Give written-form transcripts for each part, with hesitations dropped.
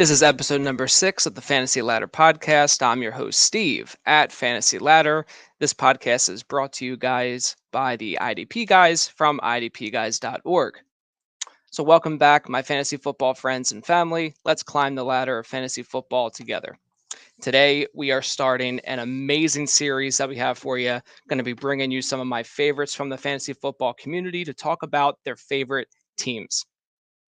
This is episode number 6 of the Fantasy Ladder podcast. I'm your host, Steve, at Fantasy Ladder. This podcast is brought to you guys by the IDP guys from idpguys.org. So, welcome back, my fantasy football friends and family. Let's climb the ladder of fantasy football together. Today, we are starting an amazing series that we have for you. Going to be bringing you some of my favorites from the fantasy football community to talk about their favorite teams.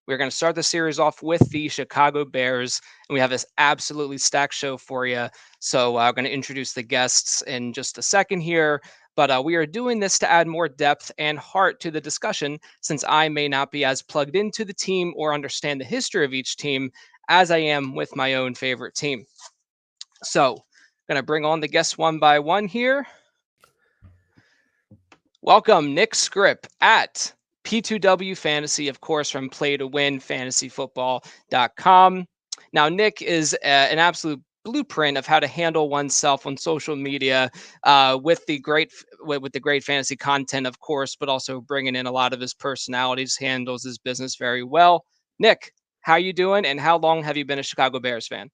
We're going to start the series off with the Chicago Bears, and we have this absolutely stacked show for you. So I'm going to introduce the guests in just a second here, but we are doing this to add more depth and heart to the discussion, since I may not be as plugged into the team or understand the history of each team as I am with my own favorite team. So, going to bring on the guests one by one here. Welcome, Nick Skrip at P2W Fantasy, of course, from playtowinfantasyfootball.com. Now, Nick is an absolute blueprint of how to handle oneself on social media with the great fantasy content, of course, but also bringing in a lot of his personalities. Handles his business very well. Nick, how you doing, and how long have you been a Chicago Bears fan?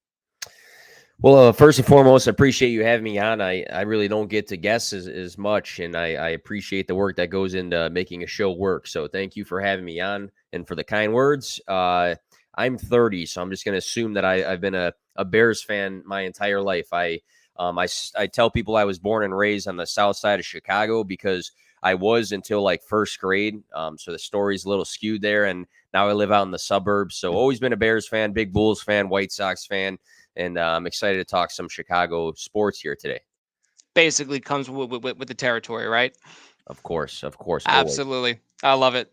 Well, first and foremost, I appreciate you having me on. I really don't get to guess as much, and I appreciate the work that goes into making a show work. So thank you for having me on and for the kind words. I'm 30, so I'm just going to assume that I've been a Bears fan my entire life. I tell people I was born and raised on the south side of Chicago because I was until like first grade. So the story's a little skewed there, and now I live out in the suburbs. So always been a Bears fan, big Bulls fan, White Sox fan. And I'm excited to talk some Chicago sports here today. Basically comes with the territory, right? Of course. Absolutely. Always. I love it.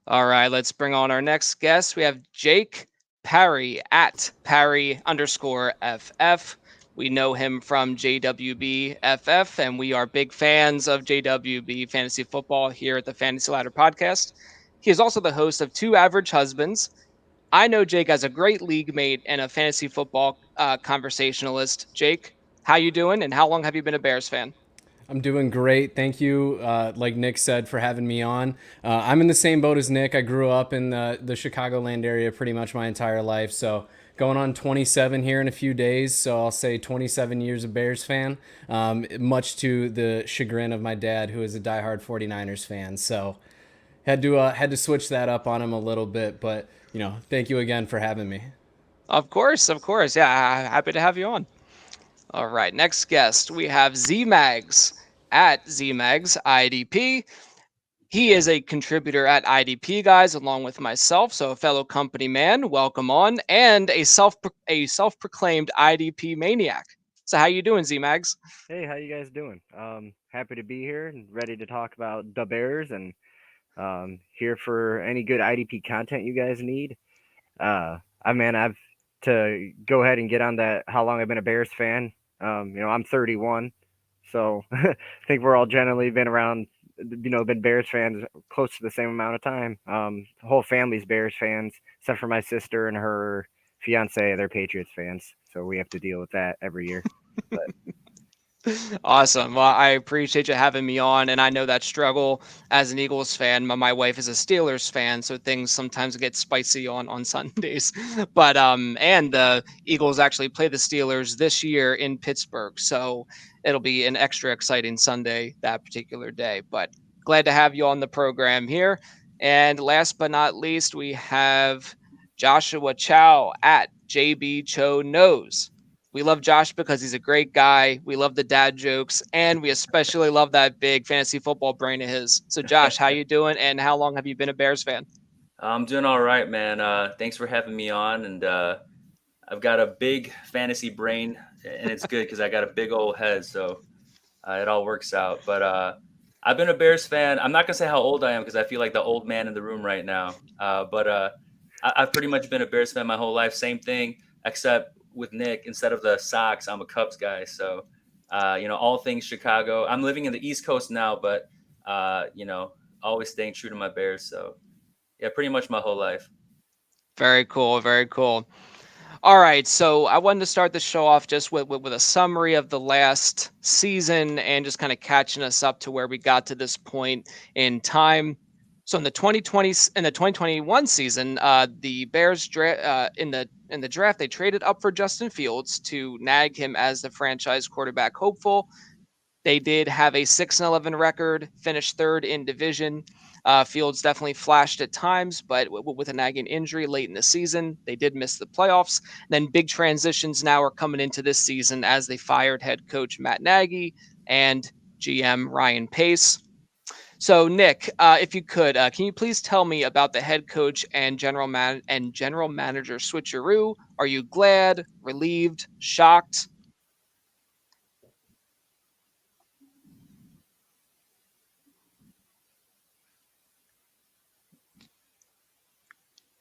All right, let's bring on our next guest. We have Jake Parry at Parry_FF. We know him from JWBFF, and we are big fans of JWB Fantasy Football here at the Fantasy Ladder Podcast. He is also the host of Two Average Husbands. I know Jake as a great league mate and a fantasy football conversationalist. Jake, how you doing, and how long have you been a Bears fan? I'm doing great. Thank you, like Nick said, for having me on. I'm in the same boat as Nick. I grew up in the Chicagoland area pretty much my entire life. So going on 27 here in a few days. So I'll say 27 years a Bears fan, much to the chagrin of my dad, who is a diehard 49ers fan. So had to switch that up on him a little bit. But, thank you again for having me. Of course. Yeah, happy to have you on. All right, next guest, we have Z-Mags at Z-Mags IDP. He is a contributor at IDP Guys along with myself, so a fellow company man. Welcome on, and a self-proclaimed IDP maniac. So how you doing, Z-Mags? Hey, how you guys doing? Happy to be here and ready to talk about the Bears, and here for any good IDP content you guys need. I've to go ahead and get on that. How long I've been a Bears fan? I'm 31, so I think we're all generally been around. Been Bears fans close to the same amount of time. The whole family's Bears fans, except for my sister and her fiance. They're Patriots fans, so we have to deal with that every year. But Awesome. Well, I appreciate you having me on, and I know that struggle as an Eagles fan. My wife is a Steelers fan, so things sometimes get spicy on Sundays. But and the Eagles actually play the Steelers this year in Pittsburgh, so it'll be an extra exciting Sunday that particular day. But glad to have you on the program here. And last but not least, we have Joshua Chow at JB Cho Knows. We love Josh because he's a great guy. We love the dad jokes, and we especially love that big fantasy football brain of his. So, Josh, how you doing, and how long have you been a Bears fan? I'm doing all right, man. Thanks for having me on, and I've got a big fantasy brain, and it's good because I got a big old head, so it all works out. But I've been a Bears fan. I'm not gonna say how old I am because I feel like the old man in the room right now. But I've pretty much been a Bears fan my whole life. Same thing, except with Nick, instead of the Sox, I'm a Cubs guy. So, all things Chicago. I'm living in the East Coast now, but, always staying true to my Bears. So, yeah, pretty much my whole life. Very cool. Very cool. All right. So I wanted to start the show off just with a summary of the last season and just kind of catching us up to where we got to this point in time. So in the 2021 season, the Bears in the in the draft, they traded up for Justin Fields to nag him as the franchise quarterback hopeful. They did have a 6-11 record, finished third in division. Fields definitely flashed at times, but with a nagging injury late in the season, they did miss the playoffs. Then big transitions now are coming into this season as they fired head coach Matt Nagy and GM Ryan Pace. So, Nick, if you could, can you please tell me about the head coach and general manager switcheroo? Are you glad, relieved, shocked?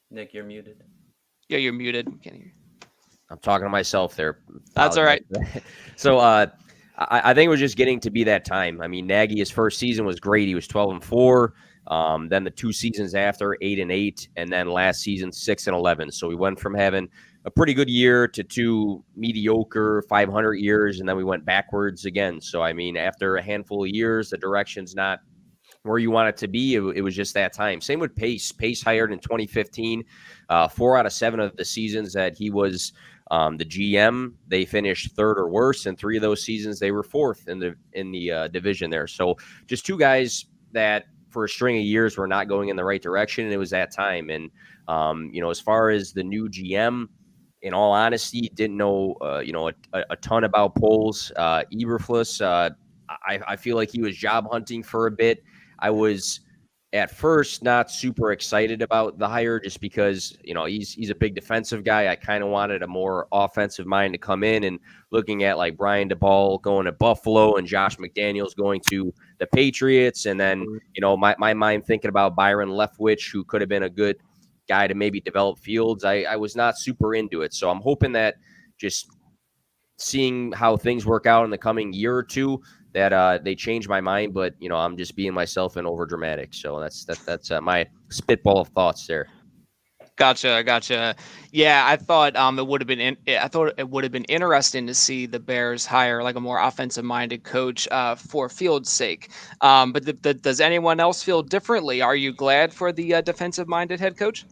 Nick, you're muted. Yeah, you're muted. Can't hear you. I'm talking to myself there. That's all right. So I think it was just getting to be that time. I mean, Nagy, his first season was great. He was 12-4. Then the 2 seasons after, 8-8, and then last season 6-11. So we went from having a pretty good year to 2 mediocre 500 years, and then we went backwards again. So I mean, after a handful of years, the direction's not where you want it to be. It was just that time. Same with Pace. Pace hired in 2015. 4 out of 7 of the seasons that he was the GM, they finished third or worse. In 3 of those seasons, they were fourth in the division there. So just 2 guys that for a string of years were not going in the right direction, and it was that time. And as far as the new GM, in all honesty, didn't know a ton about polls. Eberflus, I feel like he was job hunting for a bit. I was at first not super excited about the hire just because, he's a big defensive guy. I kind of wanted a more offensive mind to come in, and looking at like Brian DeBall going to Buffalo and Josh McDaniels going to the Patriots. And then, my mind thinking about Byron Leftwich, who could have been a good guy to maybe develop Fields. I was not super into it. So I'm hoping that just seeing how things work out in the coming year or 2, that they change my mind, but I'm just being myself and over dramatic. So that's my spitball of thoughts there. Gotcha. Yeah, I thought it would have been interesting to see the Bears hire like a more offensive minded coach for Fields' sake. But does anyone else feel differently? Are you glad for the defensive minded head coach?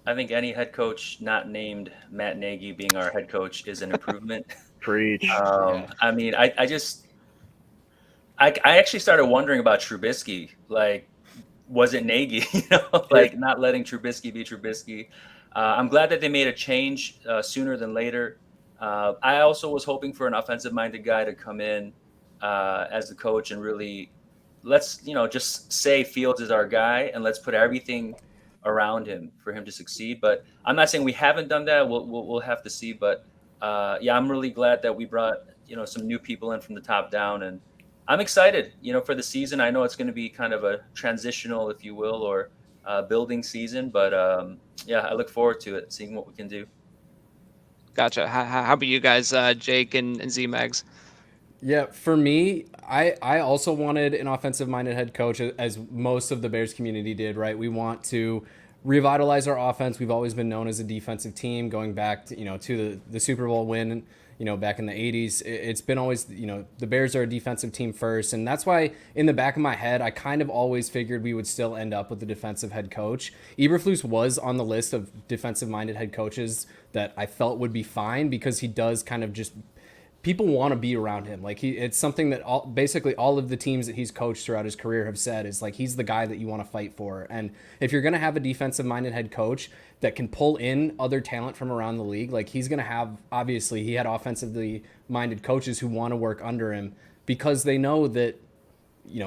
I think any head coach not named Matt Nagy being our head coach is an improvement. Preach. I mean, I actually started wondering about Trubisky. Like, was it Nagy? Like not letting Trubisky be Trubisky. I'm glad that they made a change sooner than later. I also was hoping for an offensive-minded guy to come in as the coach and really let's just say Fields is our guy and let's put everything around him for him to succeed. But I'm not saying we haven't done that. We'll have to see. But I'm really glad that we brought some new people in from the top down, and I'm excited for the season. I know it's going to be kind of a transitional, if you will, or building season. But I look forward to it, seeing what we can do. Gotcha. How about you guys, Jake and Z-Mags? Yeah, for me, I also wanted an offensive-minded head coach, as most of the Bears community did, right? We want to revitalize our offense. We've always been known as a defensive team, going back to, to the Super Bowl win, back in the 80s. It's been always, the Bears are a defensive team first. And that's why in the back of my head, I kind of always figured we would still end up with a defensive head coach. Eberflus was on the list of defensive-minded head coaches that I felt would be fine, because he does kind of just – people want to be around him. Like it's something that basically all of the teams that he's coached throughout his career have said is like, he's the guy that you want to fight for. And if you're going to have a defensive minded head coach that can pull in other talent from around the league, like he's going to have, obviously he had offensively minded coaches who want to work under him, because they know that,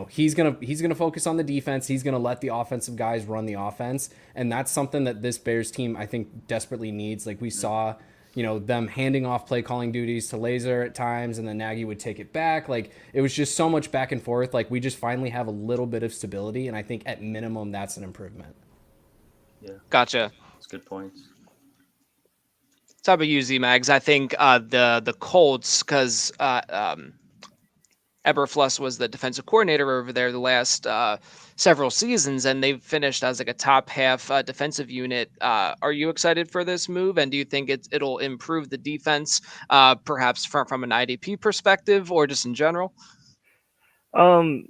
he's going to focus on the defense. He's going to let the offensive guys run the offense. And that's something that this Bears team, I think, desperately needs. Like we saw, them handing off play calling duties to Laser at times, and then Nagy would take it back. Like it was just so much back and forth. Like we just finally have a little bit of stability, and I think at minimum that's an improvement. Yeah, gotcha. That's good points. So how about you, Z-Mags? I think the Colts, because Eberflus was the defensive coordinator over there the last several seasons, and they've finished as like a top half defensive unit. Are you excited for this move, and do you think it'll improve the defense, perhaps from an IDP perspective or just in general? I mean,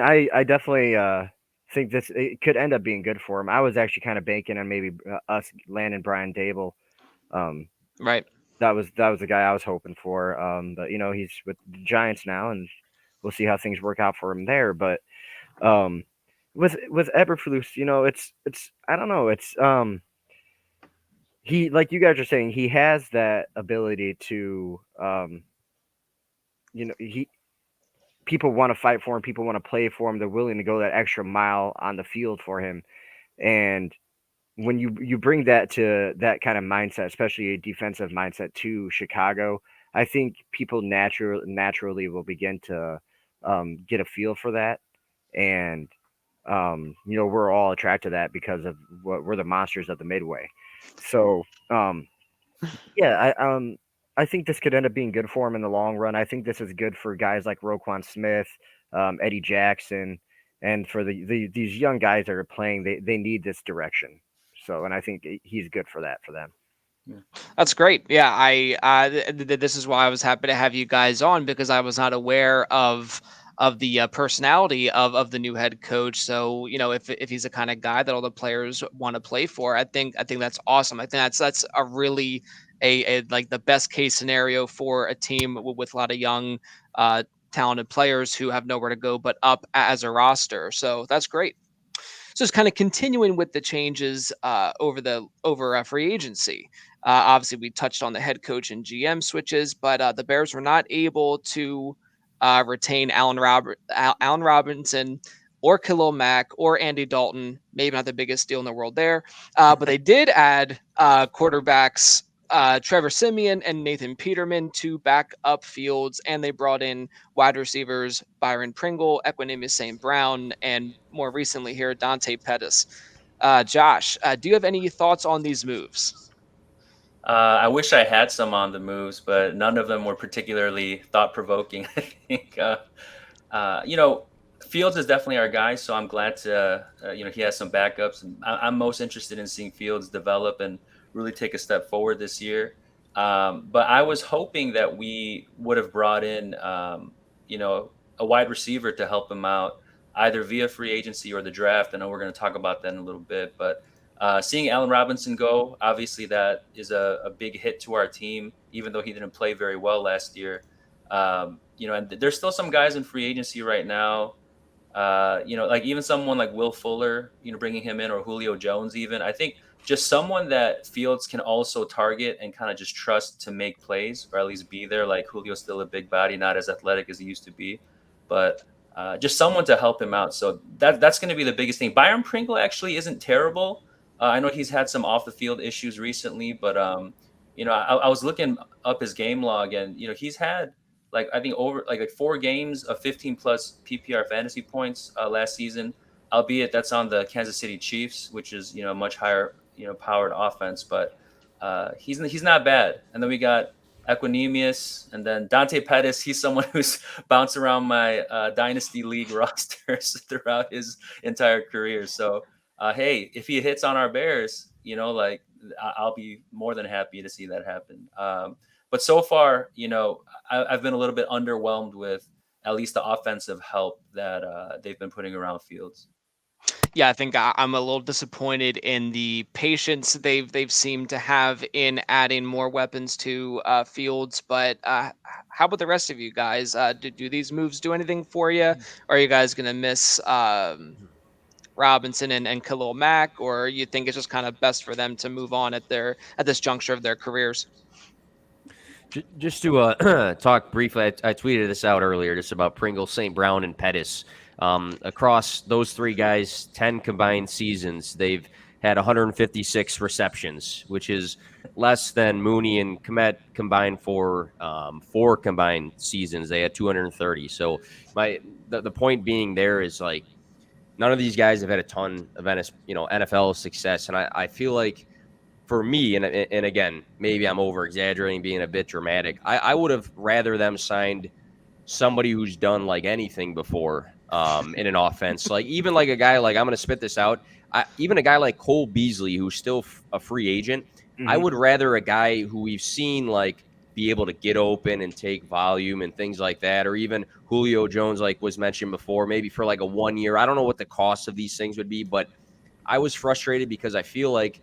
I definitely think it could end up being good for him. I was actually kind of banking on maybe us landing Brian Dable. Right. That was the guy I was hoping for. But he's with the Giants now, and we'll see how things work out for him there. But with Eberflus, it's I don't know. It's he, like you guys are saying, he has that ability to he people want to fight for him, people want to play for him, they're willing to go that extra mile on the field for him. And when you bring that to that kind of mindset, especially a defensive mindset to Chicago, I think people naturally will begin to get a feel for that. And we're all attracted to that because of what we're the monsters of the Midway. So yeah, I think this could end up being good for him in the long run. I think this is good for guys like Roquan Smith, Eddie Jackson, and for these young guys that are playing. They need this direction. So, and I think he's good for that for them. That's great. Yeah, this is why I was happy to have you guys on, because I was not aware of the personality of the new head coach. So if he's the kind of guy that all the players want to play for, I think that's awesome. I think that's a really a like the best case scenario for a team with a lot of young talented players who have nowhere to go but up as a roster. So that's great. So it's kind of continuing with the changes over free agency. Obviously, we touched on the head coach and GM switches, but the Bears were not able to retain Allen Robinson or Khalil Mack or Andy Dalton. Maybe not the biggest deal in the world there, but they did add quarterbacks Trevor Siemian and Nathan Peterman to back up Fields, and they brought in wide receivers Byron Pringle, Equanimeous St. Brown, and more recently here, Dante Pettis. Josh, do you have any thoughts on these moves? I wish I had some on the moves, but none of them were particularly thought-provoking. I think, Fields is definitely our guy, so I'm glad to, he has some backups. And I'm most interested in seeing Fields develop and really take a step forward this year. But I was hoping that we would have brought in, a wide receiver to help him out, either via free agency or the draft. I know we're going to talk about that in a little bit, but seeing Allen Robinson go, obviously that is a big hit to our team, even though he didn't play very well last year. And there's still some guys in free agency right now. Like even someone like Will Fuller, bringing him in, or Julio Jones even. I think just someone that Fields can also target and kind of just trust to make plays, or at least be there. Like Julio's still a big body, not as athletic as he used to be, but just someone to help him out. So that's going to be the biggest thing. Byron Pringle actually isn't terrible. I know he's had some off the field issues recently, but I was looking up his game log, and he's had I think over like 4 games of 15 plus PPR fantasy points last season, albeit that's on the Kansas City Chiefs, which is a much higher powered offense, but he's not bad. And then we got Equanimeous, and then Dante Pettis. He's someone who's bounced around my dynasty league rosters throughout his entire career. So hey, if he hits on our Bears, I'll be more than happy to see that happen. But so far, I've been a little bit underwhelmed with at least the offensive help that they've been putting around Fields. Yeah, I think I'm a little disappointed in the patience they've seemed to have in adding more weapons to Fields. But how about the rest of you guys? Do these moves do anything for you? Or are you guys going to miss Robinson and Khalil Mack, or you think it's just kind of best for them to move on at this juncture of their careers? Just to talk briefly, I tweeted this out earlier, just about Pringle, St. Brown, and Pettis. Across those 3 guys, 10 combined seasons, they've had 156 receptions, which is less than Mooney and Kmet combined for 4 combined seasons. They had 230. So the point being there is none of these guys have had a ton of NFL success, and I feel like, for me, and again, maybe I'm over exaggerating, being a bit dramatic, I would have rather them signed somebody who's done anything before in an offense. Even a guy I'm going to spit this out. Even a guy like Cole Beasley, who's still a free agent, I would rather a guy who we've seen be able to get open and take volume and things like that, or even Julio Jones, like was mentioned before, maybe for like a 1 year. I don't know what the cost of these things would be, but I was frustrated because I feel like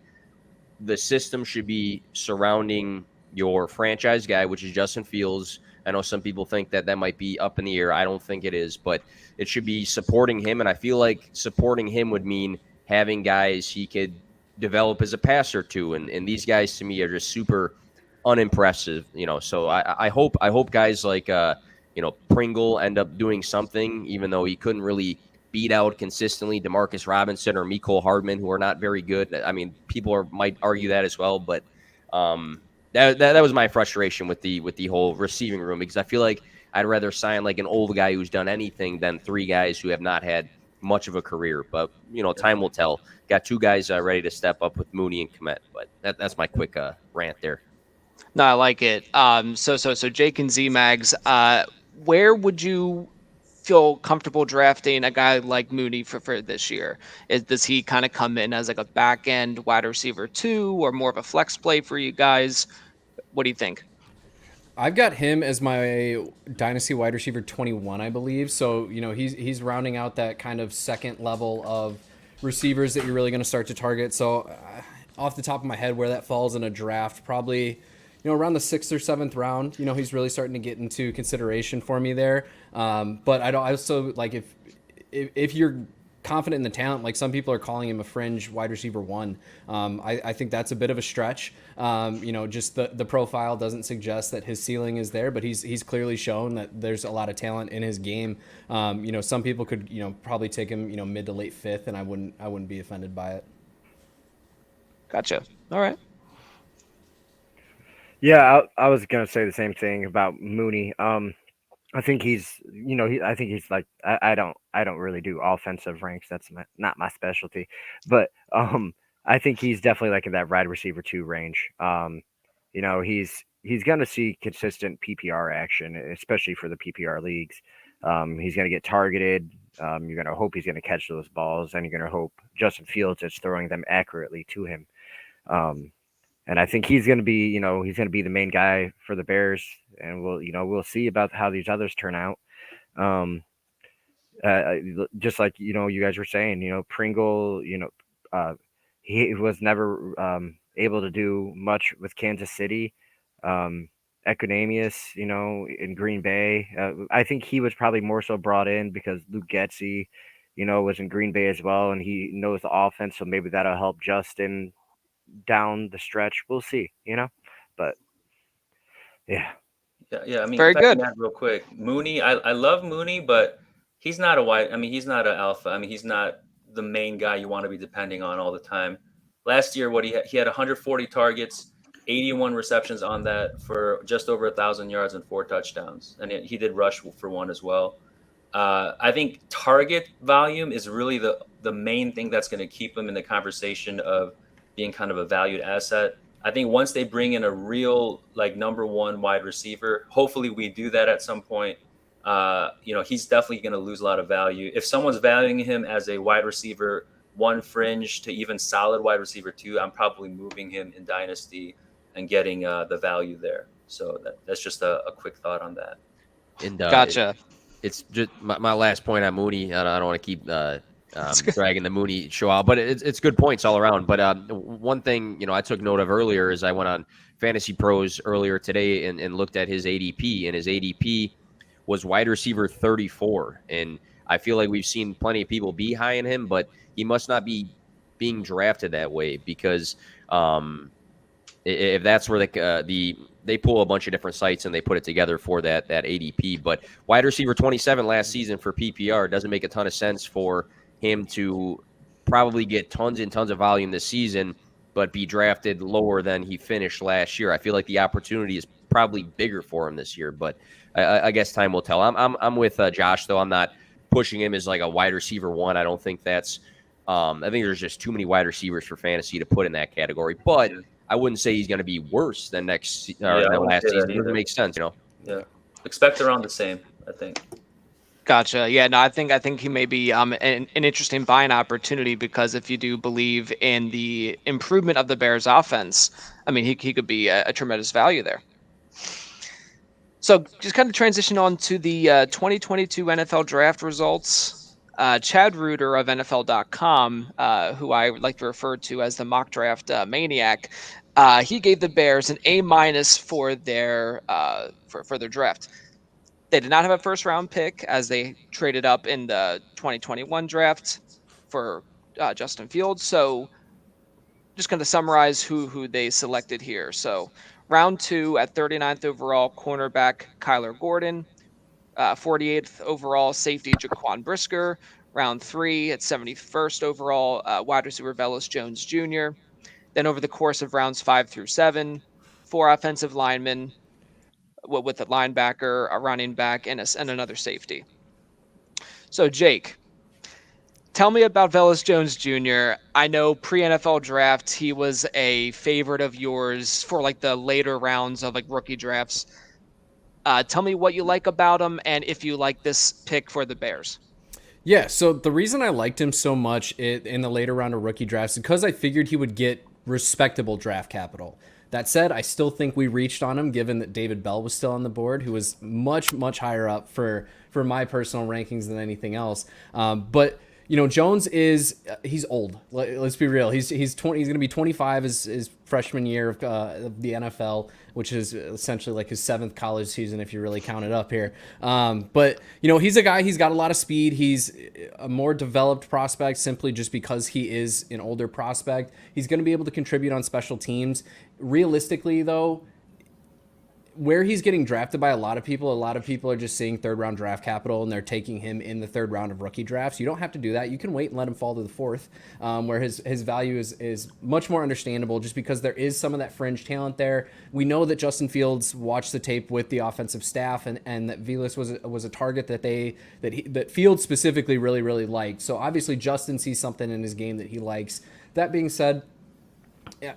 the system should be surrounding your franchise guy, which is Justin Fields. I know some people think that might be up in the air. I don't think it is, but it should be supporting him. And I feel like supporting him would mean having guys he could develop as a passer to. And these guys to me are just super unimpressive, So I hope guys like Pringle end up doing something, even though he couldn't really beat out consistently Demarcus Robinson or Mecole Hardman, who are not very good. I mean, people might argue that as well, but that was my frustration with the whole receiving room, because I feel like I'd rather sign like an old guy who's done anything than 3 guys who have not had much of a career. But time will tell. Got 2 guys ready to step up with Mooney and Kmet, but that's my quick rant there. No, I like it. So Jake and Z-Mags, where would you feel comfortable drafting a guy like Mooney for this year? Does he kind of come in as like a back end wide receiver 2, or more of a flex play for you guys? What do you think? I've got him as my dynasty wide receiver 21, I believe. So, he's rounding out that kind of second level of receivers that you're really going to start to target. So, off the top of my head, where that falls in a draft, probably, around the 6th or 7th round, he's really starting to get into consideration for me there. But I also like if you're confident in the talent, like some people are calling him a fringe wide receiver 1. I think that's a bit of a stretch. Just the profile doesn't suggest that his ceiling is there, but he's clearly shown that there's a lot of talent in his game. Some people could, probably take him, mid to late 5th, and I wouldn't be offended by it. Gotcha. All right. Yeah, I was gonna say the same thing about Mooney. I think he's, I think he's like, I don't really do offensive ranks. That's not my specialty, but I think he's definitely like in that wide receiver 2 range. He's gonna see consistent PPR action, especially for the PPR leagues. He's gonna get targeted. You're gonna hope he's gonna catch those balls, and you're gonna hope Justin Fields is throwing them accurately to him. And I think he's going to be, the main guy for the Bears, and we'll see about how these others turn out. Just like, you guys were saying, Pringle, he was never able to do much with Kansas City. Equinemius, in Green Bay. I think he was probably more so brought in because Luke Getsy, was in Green Bay as well, and he knows the offense, so maybe that'll help Justin down the stretch. We'll see, but yeah. I mean, very if I good. can add real quick, Mooney, I love Mooney, but he's not he's not an alpha. I mean, he's not the main guy you want to be depending on all the time. Last year, he had 140 targets, 81 receptions on that for just over 1,000 yards and 4 touchdowns, and he did rush for 1 as well. I think target volume is really the main thing that's going to keep him in the conversation of being kind of a valued asset. I think once they bring in a real like number 1 wide receiver, hopefully we do that at some point. He's definitely going to lose a lot of value. If someone's valuing him as a wide receiver 1 fringe to even solid wide receiver 2, I'm probably moving him in Dynasty and getting the value there. So that's just a quick thought on that. And Gotcha. It's just my last point on Mooney. I don't want to keep dragging the Mooney show out, but it's good points all around. But one thing I took note of earlier is I went on Fantasy Pros earlier today and looked at his ADP, and his ADP was wide receiver 34, and I feel like we've seen plenty of people be high in him, but he must not be being drafted that way, because if that's where they pull a bunch of different sites and they put it together for that ADP. But wide receiver 27 last season for PPR doesn't make a ton of sense for him to probably get tons and tons of volume this season, but be drafted lower than he finished last year. I feel like the opportunity is probably bigger for him this year, but I guess time will tell. I'm with Josh, though. I'm not pushing him as like a wide receiver 1. I don't think that's I think there's just too many wide receivers for fantasy to put in that category, but I wouldn't say he's going to be worse than last season. It doesn't make sense, Yeah, expect around the same, I think. Gotcha. Yeah, no, I think he may be an interesting buying opportunity, because if you do believe in the improvement of the Bears offense, I mean, he could be a tremendous value there. So just kind of transition on to the 2022 NFL draft results. Chad Reuter of NFL.com, who I would like to refer to as the mock draft maniac, he gave the Bears an A minus for their for their draft. They did not have a first round pick as they traded up in the 2021 draft for Justin Fields. So just going to summarize who they selected here. So round 2 at 39th overall, cornerback Kyler Gordon. 48th overall, safety Jaquan Brisker. Round 3 at 71st overall, wide receiver Velos Jones Jr. Then over the course of rounds 5 through 7, 4 offensive linemen with a linebacker, a running back, and another safety. So Jake, tell me about Velos Jones Jr. I know pre-NFL draft he was a favorite of yours for like the later rounds of like rookie drafts. Tell me what you like about him and if you like this pick for the Bears. Yeah, so the reason I liked him so much in the later round of rookie drafts is because I figured he would get respectable draft capital. That said, I still think we reached on him given that David Bell was still on the board, who was much, much higher up for my personal rankings than anything else. But Jones he's old. Let's be real. He's 20. He's going to be 25 his freshman year of the NFL, which is essentially like his 7th college season if you really count it up here. But he's a guy. He's got a lot of speed. He's a more developed prospect simply just because he is an older prospect. He's going to be able to contribute on special teams. Realistically, though, where he's getting drafted by a lot of people are just seeing 3rd round draft capital and they're taking him in the 3rd round of rookie drafts. You don't have to do that. You can wait and let him fall to the 4th, where his value is much more understandable just because there is some of that fringe talent there. We know that Justin Fields watched the tape with the offensive staff and that Velos was a target that Fields specifically really, really liked. So obviously Justin sees something in his game that he likes. That being said,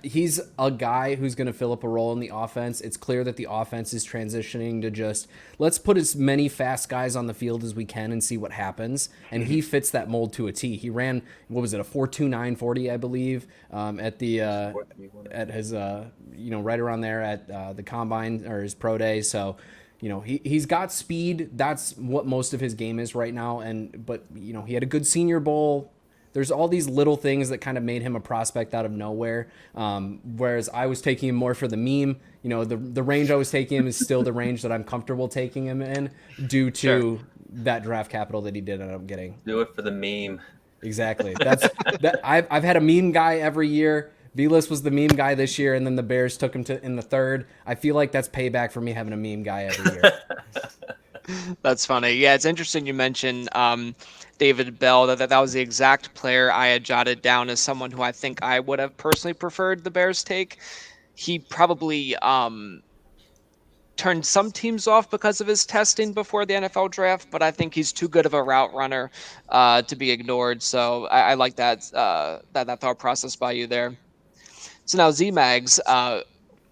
he's a guy who's going to fill up a role in the offense. It's clear that the offense is transitioning to just let's put as many fast guys on the field as we can and see what happens. And he fits that mold to a T. He ran, what was it, a 4.2940, I believe, at his right around there at the combine or his pro day. So he's got speed. That's what most of his game is right now. But he had a good Senior Bowl. There's all these little things that kind of made him a prospect out of nowhere. Whereas I was taking him more for the meme. The range I was taking him is still the range that I'm comfortable taking him in due to that draft capital that he did end up getting. Do it for the meme. Exactly. I've had a meme guy every year. Velos was the meme guy this year, and then the Bears took him in the 3rd. I feel like that's payback for me having a meme guy every year. That's funny. Yeah, it's interesting you mentioned David Bell. That was the exact player I had jotted down as someone who I think I would have personally preferred the Bears take. He probably turned some teams off because of his testing before the NFL draft, but I think he's too good of a route runner to be ignored. So I like that thought process by you there. So now Z-Mags,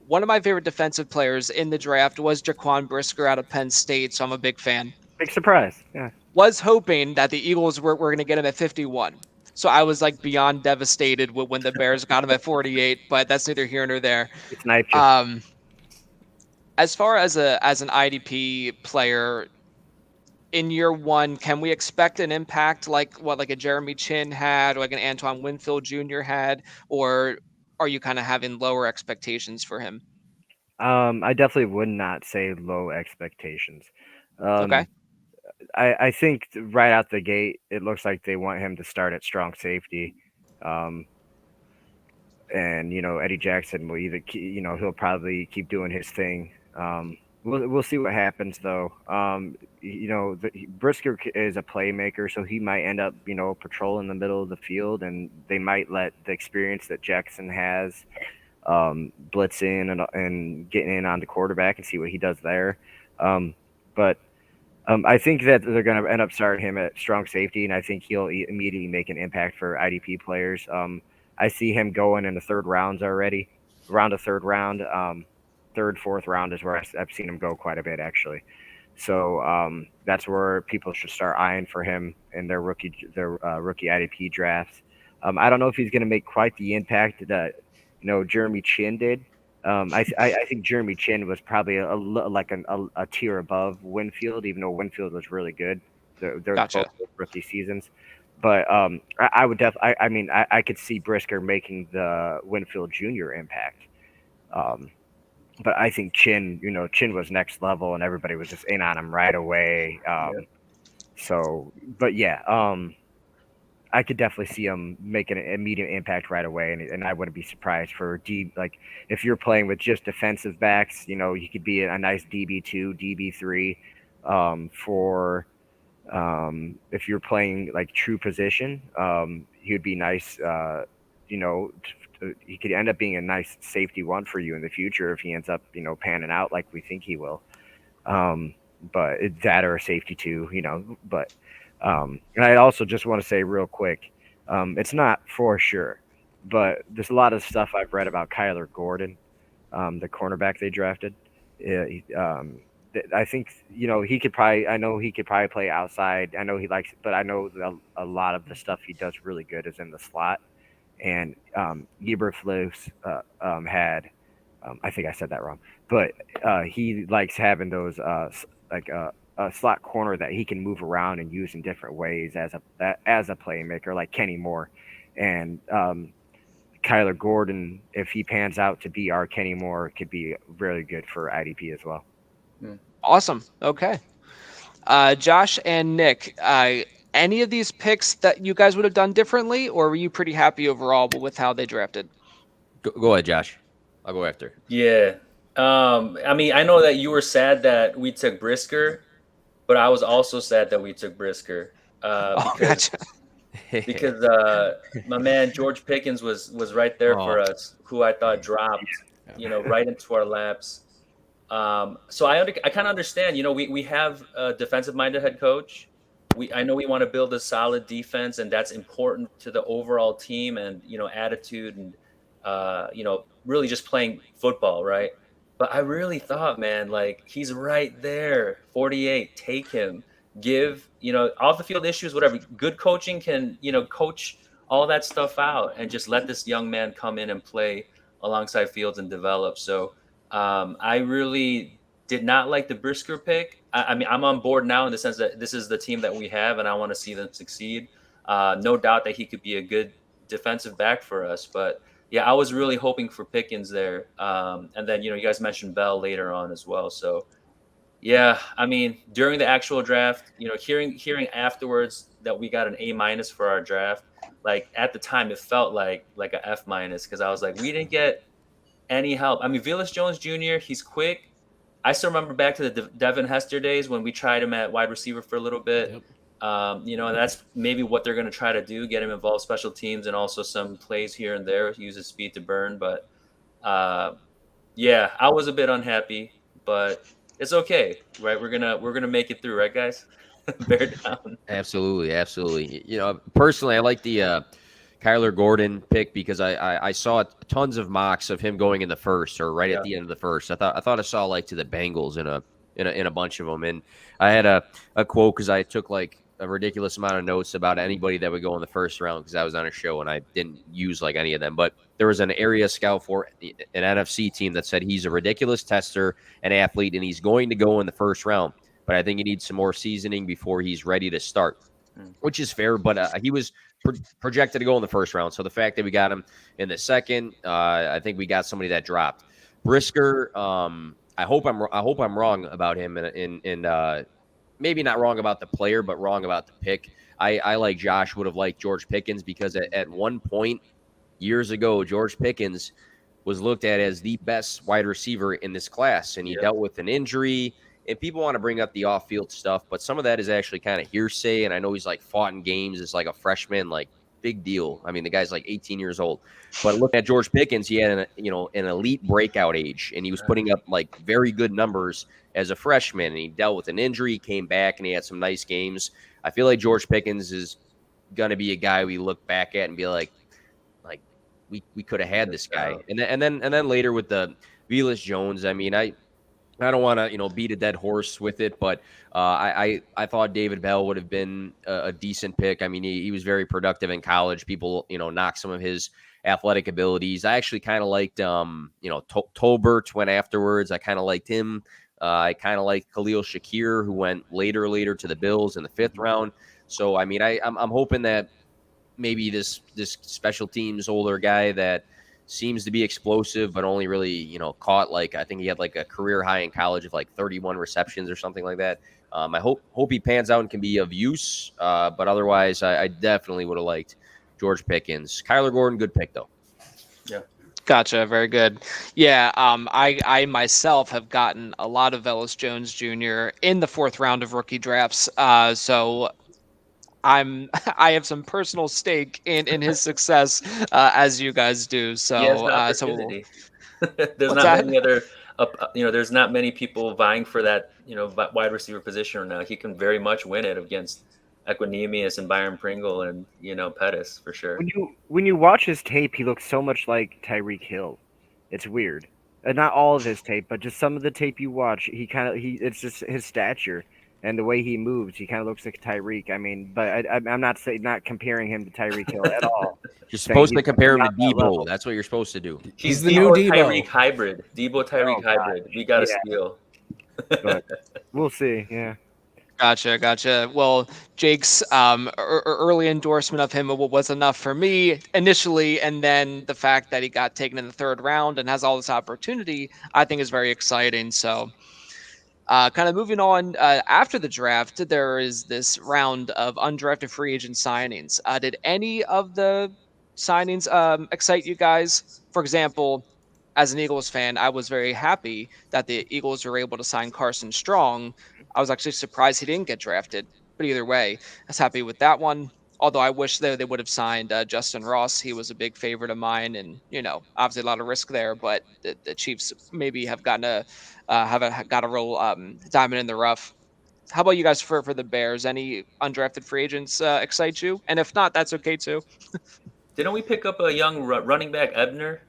one of my favorite defensive players in the draft was Jaquan Brisker out of Penn State, so I'm a big fan. Big surprise. Yeah. Was hoping that the Eagles were going to get him at 51. So I was like beyond devastated when the Bears got him at 48, but that's neither here nor there. It's nice. As far as an IDP player in year 1, can we expect an impact like a Jeremy Chin had, or like an Antoine Winfield Jr. had, or are you kind of having lower expectations for him? I definitely would not say low expectations. Okay. I think right out the gate, it looks like they want him to start at strong safety. And Eddie Jackson will either he'll probably keep doing his thing. We'll see what happens though. Brisker is a playmaker, so he might end up patrolling the middle of the field, and they might let the experience that Jackson has blitz in and getting in on the quarterback and see what he does there. But I think that they're going to end up starting him at strong safety, and I think he'll immediately make an impact for IDP players. I see him going in the 3rd rounds already, around the 3rd round. 3rd, 4th round is where I've seen him go quite a bit, actually. So that's where people should start eyeing for him in their rookie IDP drafts. I don't know if he's going to make quite the impact that Jeremy Chin did, I think Jeremy Chin was probably a tier above Winfield, even though Winfield was really good. They're both Gotcha. rookie seasons, but I would I mean, I could see Brisker making the Winfield Jr. impact. Um, but I think Chin was next level, and everybody was just in on him right away. So, but yeah, I could definitely see him making an immediate impact right away, and I wouldn't be surprised for like if you're playing with just defensive backs, he could be a nice DB2, DB3. For if you're playing like true position, he would be nice. He could end up being a nice safety one for you in the future if he ends up panning out like we think he will. Um, but that or a safety too, But and I also just want to say real quick, it's not for sure, but there's a lot of stuff I've read about Kyler Gordon, the cornerback they drafted. I think he could probably. I know he could probably play outside. I know he likes, but I know a lot of the stuff he does really good is in the slot. And Fluis had, I think I said that wrong, but he likes having those like a slot corner that he can move around and use in different ways as a playmaker, like Kenny Moore, and Kyler Gordon. If he pans out to be our Kenny Moore, could be really good for IDP as well. Awesome. Okay. Josh and Nick, any of these picks that you guys would have done differently, or were you pretty happy overall with how they drafted? Go ahead, Josh. I'll go after. Yeah. I mean, I know that you were sad that we took Brisker, but I was also sad that we took Brisker Gotcha. because my man George Pickens was right there for us, who I thought dropped, right into our laps. So I kind of understand. We have a defensive-minded head coach. I know we want to build a solid defense, and that's important to the overall team and attitude and really just playing football, right? But I really thought, man, like he's right there, 48. Take him. Give off the field issues, whatever. Good coaching can coach all that stuff out and just let this young man come in and play alongside Fields and develop. So. I really did not like the Brisker pick. I mean, I'm on board now in the sense that this is the team that we have, and I want to see them succeed. No doubt that he could be a good defensive back for us. But yeah, I was really hoping for Pickens there. And then you guys mentioned Bell later on as well. So yeah, I mean, during the actual draft, hearing afterwards that we got an A- for our draft, like at the time, it felt like a F- because I was like, we didn't get any help. I mean, Velos Jones Jr., he's quick. I still remember back to the Devin Hester days when we tried him at wide receiver for a little bit. Yep. And that's maybe what they're going to try to do, get him involved special teams and also some plays here and there, use his speed to burn. But yeah, I was a bit unhappy, but it's okay, right? We're gonna make it through, right, guys? Bear down. Absolutely. Personally, I like the Kyler Gordon pick because I saw tons of mocks of him going in the first or right at the end of the first. I thought I saw like to the Bengals in a bunch of them, and I had a quote because I took like a ridiculous amount of notes about anybody that would go in the first round because I was on a show and I didn't use like any of them. But there was an area scout for an NFC team that said he's a ridiculous tester and athlete, and he's going to go in the first round. But I think he needs some more seasoning before he's ready to start, which is fair. But he was projected to go in the first round. So the fact that we got him in the second, I think we got somebody that dropped. Brisker, I hope I'm wrong about him, and maybe not wrong about the player, but wrong about the pick. I like Josh would have liked George Pickens because at one point years ago, George Pickens was looked at as the best wide receiver in this class, and he dealt with an injury. And people want to bring up the off-field stuff, but some of that is actually kind of hearsay. And I know he's like fought in games as like a freshman, like big deal. I mean, the guy's like 18 years old. But look at George Pickens. He had an elite breakout age, and he was putting up like very good numbers as a freshman. And he dealt with an injury, came back, and he had some nice games. I feel like George Pickens is gonna be a guy we look back at and be like we could have had this guy. And then later with the Velos Jones, I mean, I I don't want to, beat a dead horse with it, but I thought David Bell would have been a decent pick. I mean, he was very productive in college. People, knock some of his athletic abilities. I actually kind of liked, Tolbert went afterwards. I kind of liked him. I kind of liked Khalil Shakir, who went later to the Bills in the 5th round. So, I mean, I'm hoping that maybe this special teams older guy that seems to be explosive, but only really, caught I think he had a career high in college of 31 receptions or something like that. I hope he pans out and can be of use. But otherwise, I definitely would have liked George Pickens. Kyler Gordon, good pick though. Yeah. Gotcha. Very good. Yeah. I myself have gotten a lot of Velos Jones Jr. in the 4th round of rookie drafts. So I have some personal stake in his success, as you guys do. So, He has the opportunity. There's What's not that? many other, there's not many people vying for that, wide receiver position right now. He can very much win it against Equinemius and Byron Pringle and Pettis for sure. When you watch his tape, he looks so much like Tyreek Hill. It's weird. Not all of his tape, but just some of the tape you watch. It's just his stature and the way he moves. He kind of looks like Tyreek. I mean, but I'm not comparing him to Tyreek Hill at all. You're supposed to compare him to not that level. Debo. That's what you're supposed to do. He's the new Debo. Tyreek hybrid. Debo Tyreek God. hybrid. We got to Yeah. steal. But we'll see. Yeah. Gotcha. Well, Jake's early endorsement of him was enough for me initially, and then the fact that he got taken in the 3rd round and has all this opportunity, I think is very exciting. So, kind of moving on, after the draft, there is this round of undrafted free agent signings. Did any of the signings excite you guys? For example, as an Eagles fan, I was very happy that the Eagles were able to sign Carson Strong. I was actually surprised he didn't get drafted, but either way, I was happy with that one. Although I wish they would have signed Justin Ross. He was a big favorite of mine, and obviously a lot of risk there. But the Chiefs maybe have got a real diamond in the rough. How about you guys for the Bears? Any undrafted free agents excite you? And if not, that's okay too. Didn't we pick up a young running back, Ebner?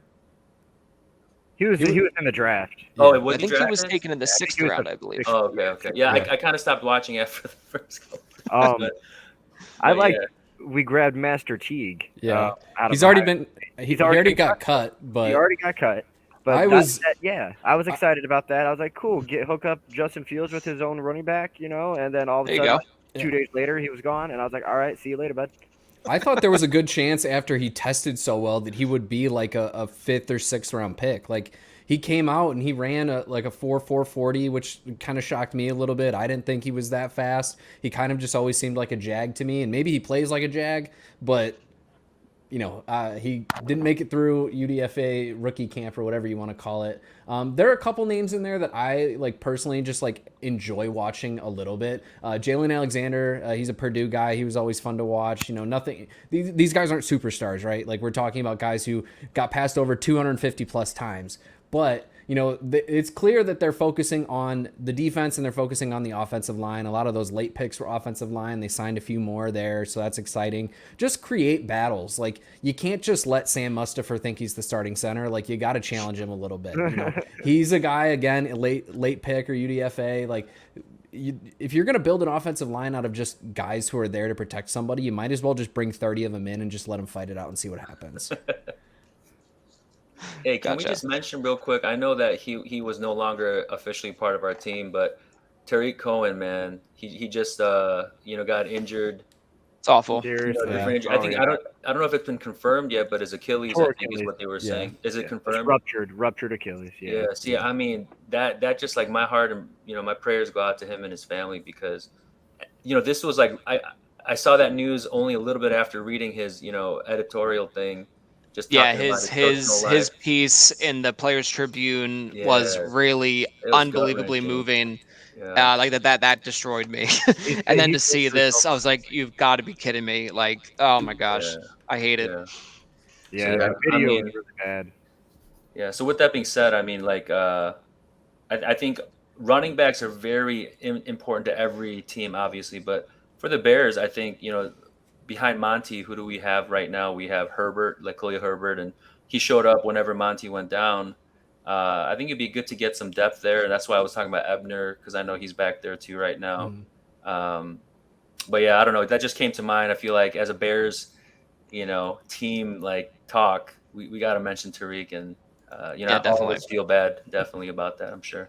He was in the draft. Oh, was I think he was taken in the 6th round, I believe. Oh, okay. Yeah, I kind of stopped watching after the first couple. We grabbed Master Teague. Yeah, out of he's already Ohio. been. He already got cut, but He already got cut. But I was excited about that. I was like, cool, hook up Justin Fields with his own running back, and then all of a There you sudden, go. 2 days later, he was gone, and I was like, all right, see you later, bud. I thought there was a good chance after he tested so well that he would be like a 5th or 6th round pick. Like he came out and he ran a 4.40, which kind of shocked me a little bit. I didn't think he was that fast. He kind of just always seemed like a Jag to me, and maybe he plays like a Jag, but he didn't make it through UDFA rookie camp or whatever you want to call it. There are a couple names in there that I personally just enjoy watching a little bit. Jalen Alexander, he's a Purdue guy. He was always fun to watch. Nothing. These guys aren't superstars, right? We're talking about guys who got passed over 250 plus times, but it's clear that they're focusing on the defense and they're focusing on the offensive line. A lot of those late picks were offensive line. They signed a few more there, so that's exciting. Just create battles. You can't just let Sam Mustipher think he's the starting center. You got to challenge him a little bit. He's a guy, again, a late pick or UDFA. If you're going to build an offensive line out of just guys who are there to protect somebody, you might as well just bring 30 of them in and just let them fight it out and see what happens. Hey, can we just mention real quick? I know that he was no longer officially part of our team, but Tariq Cohen, man, he just got injured. It's awful. I think I don't know if it's been confirmed yet, but his Achilles, I think, is what they were saying. Is it confirmed? It's ruptured Achilles. Yeah. See, I mean that just my heart and my prayers go out to him and his family, because this was I saw that news only a little bit after reading his editorial thing. His piece in the Players Tribune was really unbelievably moving. That destroyed me. And then to see this, I was like, you've got to be kidding me. Oh my gosh, I hate it. Yeah, that video was really bad. Yeah, so with that being said, I mean, I think running backs are very important to every team, obviously, but for the Bears, I think, behind Monty, who do we have right now? We have Herbert, Khalil Herbert, and he showed up whenever Monty went down. I think it'd be good to get some depth there, and that's why I was talking about Ebner, because I know he's back there too right now. But yeah, I don't know. That just came to mind. I feel like as a Bears, team like talk, we got to mention Tariq, and Yeah, all of definitely. us feel bad definitely about that. I'm sure.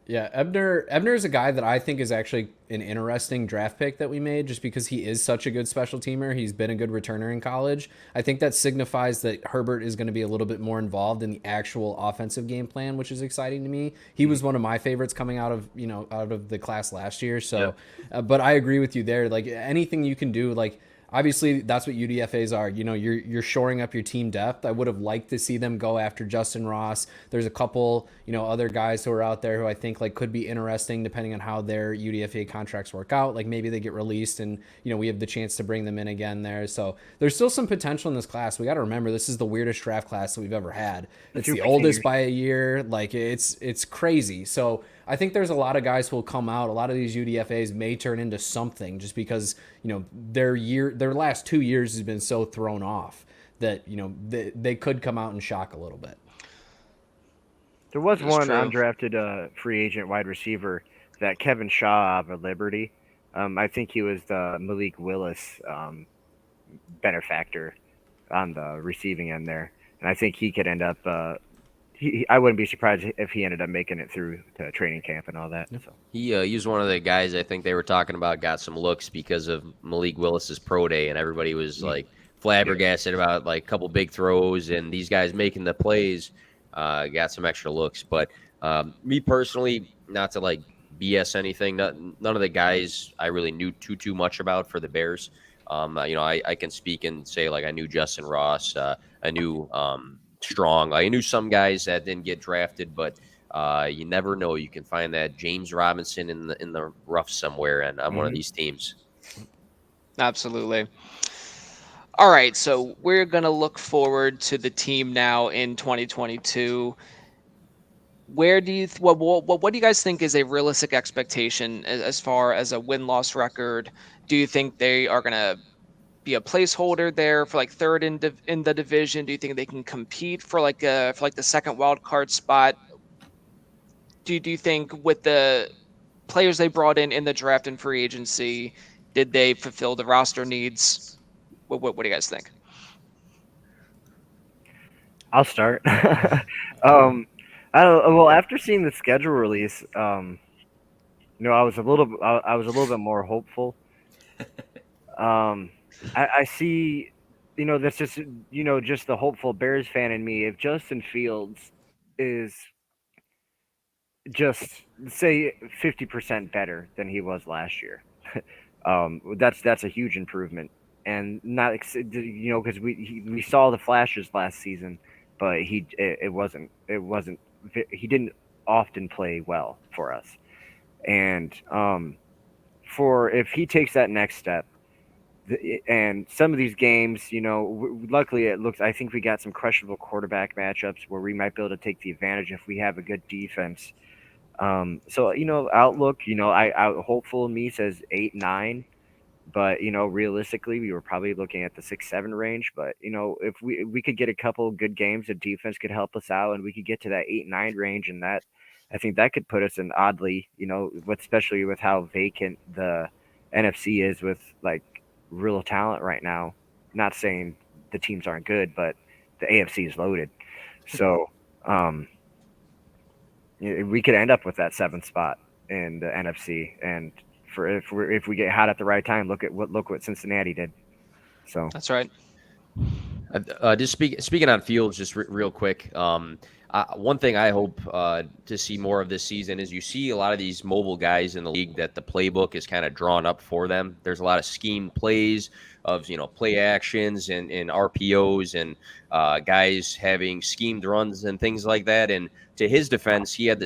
Yeah, Ebner is a guy that I think is actually an interesting draft pick that we made just because he is such a good special teamer. He's been a good returner in college. I think that signifies that Herbert is going to be a little bit more involved in the actual offensive game plan, which is exciting to me. He was one of my favorites coming out of the class last year. So, but I agree with you there. Like anything you can do, like obviously that's what UDFAs are. You're shoring up your team depth. I would have liked to see them go after Justin Ross. There's a couple, other guys who are out there who I think like could be interesting depending on how their UDFA contracts work out. Like maybe they get released and, we have the chance to bring them in again there. So there's still some potential in this class. We got to remember this is the weirdest draft class that we've ever had. It's the oldest by a year. Like it's crazy. So I think there's a lot of guys who will come out. A lot of these UDFAs may turn into something just because, their last 2 years has been so thrown off that, they could come out and shock a little bit. There was one undrafted free agent wide receiver, that Kevin Shaw of Liberty. I think he was the Malik Willis benefactor on the receiving end there. And I think he could end up I wouldn't be surprised if he ended up making it through to training camp and all that. So. He was one of the guys I think they were talking about got some looks because of Malik Willis's pro day, and everybody was like flabbergasted about like a couple big throws and these guys making the plays. Got some extra looks, but me personally, not to like BS anything, none of the guys I really knew too much about for the Bears. I can speak and say like I knew Justin Ross, I knew Strong. I knew some guys that didn't get drafted, but you never know. You can find that James Robinson in the rough somewhere, and on one of these teams. Absolutely. All right, so we're gonna look forward to the team now in 2022. Where do you what do you guys think is a realistic expectation as far as a win-loss record? Do you think they are gonna be a placeholder there for like third in the division? Do you think they can compete for like the second wild card spot? Do you think with the players they brought in the draft and free agency, did they fulfill the roster needs? What do you guys think? I'll start. I don't. Well, after seeing the schedule release, I was a little bit more hopeful. I see, that's just, just the hopeful Bears fan in me. If Justin Fields is just say 50% better than he was last year, that's a huge improvement. And not, because we saw the flashes last season, but he didn't often play well for us. And if he takes that next step, and some of these games, luckily I think we got some questionable quarterback matchups where we might be able to take the advantage if we have a good defense. So, outlook, I hopeful in me says 8-9, but, realistically we were probably looking at the 6-7 range. But, if we could get a couple good games, the defense could help us out and we could get to that 8-9 range, and that, I think that could put us in oddly, especially with how vacant the NFC is with like real talent right now. Not saying the teams aren't good, but the AFC is loaded. So we could end up with that 7th spot in the NFC, and if we get hot at the right time, look what Cincinnati did. So that's right. Just speaking on Fields, just real quick. One thing I hope to see more of this season is you see a lot of these mobile guys in the league that the playbook is kind of drawn up for them. There's a lot of scheme plays of play actions and RPOs and guys having schemed runs and things like that. And to his defense, he had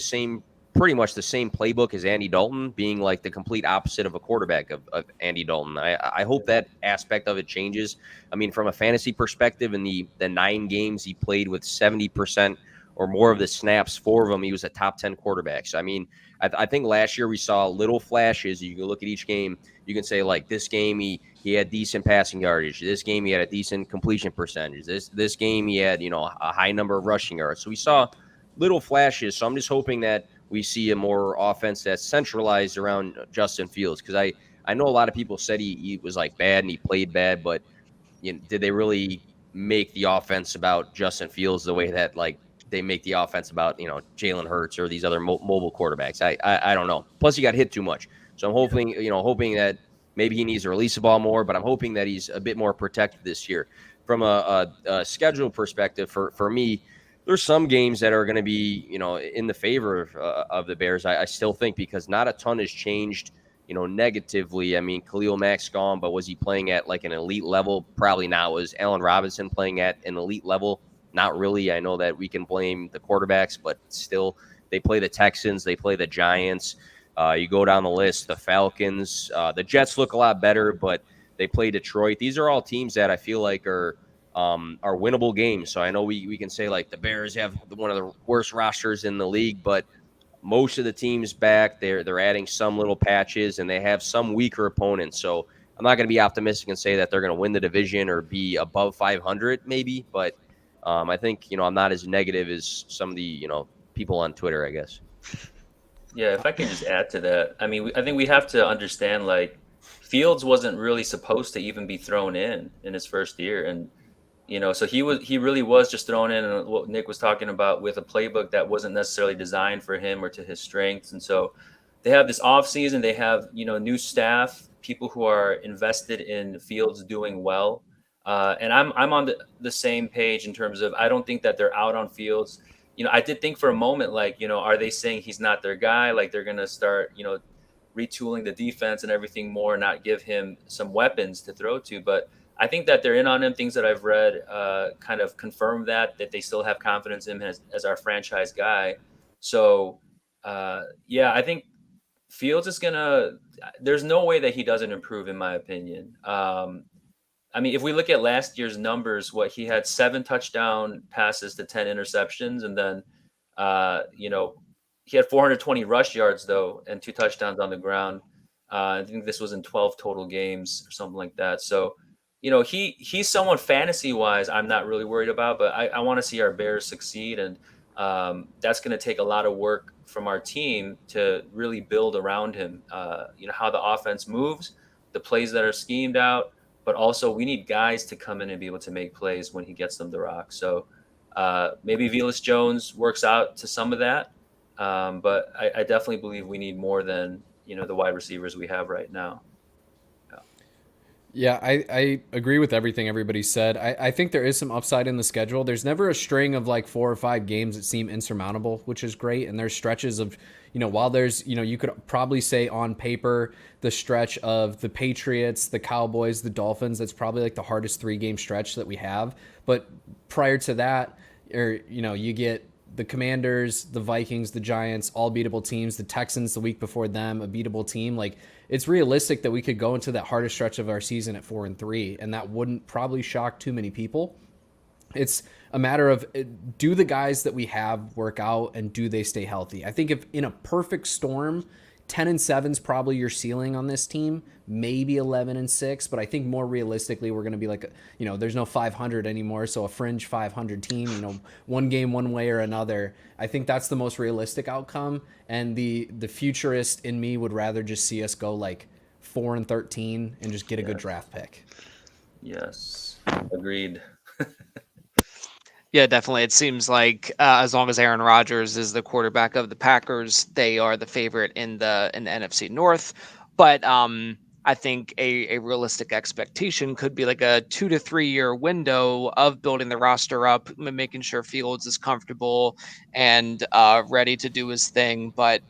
pretty much the same playbook as Andy Dalton, being like the complete opposite of a quarterback of Andy Dalton. I hope that aspect of it changes. I mean, from a fantasy perspective, in the 9 games he played with 70% or more of the snaps, 4 of them, he was a top 10 quarterback. So, I mean, I think last year we saw little flashes. You can look at each game. You can say, like, this game he had decent passing yardage. This game he had a decent completion percentage. This game he had, a high number of rushing yards. So we saw little flashes. So I'm just hoping that we see a more offense that's centralized around Justin Fields, because I know a lot of people said he was like bad and he played bad, but did they really make the offense about Justin Fields the way that like they make the offense about Jalen Hurts or these other mobile quarterbacks? I don't know. Plus, he got hit too much, so I'm hoping that maybe he needs to release the ball more. But I'm hoping that he's a bit more protected this year. From a schedule perspective, for me, there's some games that are going to be in the favor of the Bears. I still think, because not a ton has changed negatively. I mean, Khalil Mack's gone, but was he playing at like an elite level? Probably not. Was Allen Robinson playing at an elite level? Not really. I know that we can blame the quarterbacks, but still, they play the Texans, they play the Giants. You go down the list, the Falcons, the Jets look a lot better, but they play Detroit. These are all teams that I feel like are winnable games. So I know we can say like the Bears have one of the worst rosters in the league, but most of the teams back, they're adding some little patches, and they have some weaker opponents. So I'm not going to be optimistic and say that they're going to win the division or be above 500 maybe, but I think I'm not as negative as some of the people on Twitter, I guess. Yeah, if I can just add to that, I mean, I think we have to understand like Fields wasn't really supposed to even be thrown in his first year, and so he really was just thrown in, and what Nick was talking about, with a playbook that wasn't necessarily designed for him or to his strengths. And so they have this offseason, they have new staff, people who are invested in Fields doing well. And I'm on the same page in terms of, I don't think that they're out on Fields. I did think for a moment, like, are they saying he's not their guy? Like they're going to start, retooling the defense and everything more, not give him some weapons to throw to. But I think that they're in on him. Things that I've read kind of confirm that they still have confidence in him as our franchise guy. So, I think Fields is there's no way that he doesn't improve, in my opinion. I mean, if we look at last year's numbers, he had 7 touchdown passes to 10 interceptions. And then, he had 420 rush yards, though, and 2 touchdowns on the ground. I think this was in 12 total games or something like that. So, he's someone fantasy-wise I'm not really worried about, but I want to see our Bears succeed. And that's going to take a lot of work from our team to really build around him. How the offense moves, the plays that are schemed out, but also we need guys to come in and be able to make plays when he gets them the rock. So maybe Velos Jones works out to some of that. But I definitely believe we need more than, the wide receivers we have right now. Yeah, I agree with everything everybody said. I think there is some upside in the schedule. There's never a string of like 4 or 5 games that seem insurmountable, which is great. And there's stretches of, while there's, you could probably say on paper, the stretch of the Patriots, the Cowboys, the Dolphins, that's probably like the hardest 3-game stretch that we have. But prior to that, you get the Commanders, the Vikings, the Giants, all beatable teams, the Texans the week before them, a beatable team. Like, it's realistic that we could go into that hardest stretch of our season at 4-3, and that wouldn't probably shock too many people. It's a matter of, do the guys that we have work out, and do they stay healthy? I think if in a perfect storm, 10-7 is probably your ceiling on this team, maybe 11-6, but I think more realistically, we're going to be like, there's no 500 anymore, so a fringe 500 team, one game one way or another. I think that's the most realistic outcome, and the futurist in me would rather just see us go like 4-13 and just get a good draft pick. Yes, agreed. Yeah, definitely. It seems like as long as Aaron Rodgers is the quarterback of the Packers, they are the favorite in the NFC North. But I think a realistic expectation could be like a 2 to 3 year window of building the roster up, making sure Fields is comfortable and ready to do his thing. But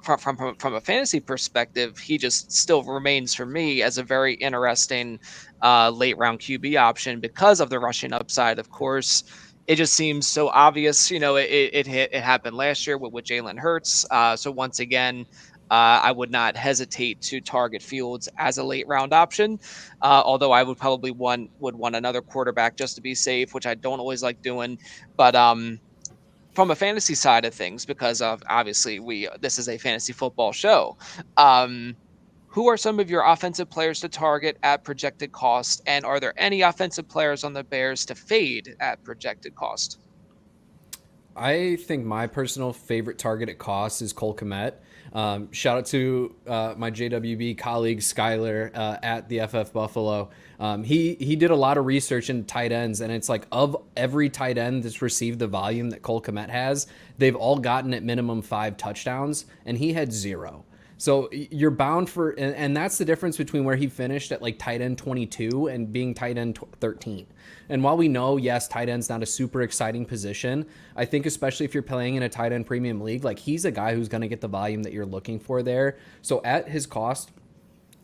from a fantasy perspective, he just still remains for me as a very interesting late round QB option because of the rushing upside, of course. It just seems so obvious. It happened last year with Jalen Hurts. So once again, I would not hesitate to target Fields as a late round option. Although I would probably want another quarterback just to be safe, which I don't always like doing. But from a fantasy side of things, because of obviously this is a fantasy football show. Who are some of your offensive players to target at projected cost? And are there any offensive players on the Bears to fade at projected cost? I think my personal favorite target at cost is Cole Kmet. Shout out to my JWB colleague Skyler at the FF Buffalo. He did a lot of research in tight ends, and it's like of every tight end that's received the volume that Cole Kmet has, they've all gotten at minimum 5 touchdowns, and he had 0. So you're bound for, and that's the difference between where he finished at like tight end 22 and being tight end 13. And while we know, yes, tight end's not a super exciting position, I think especially if you're playing in a tight end premium league, like he's a guy who's going to get the volume that you're looking for there. So at his cost,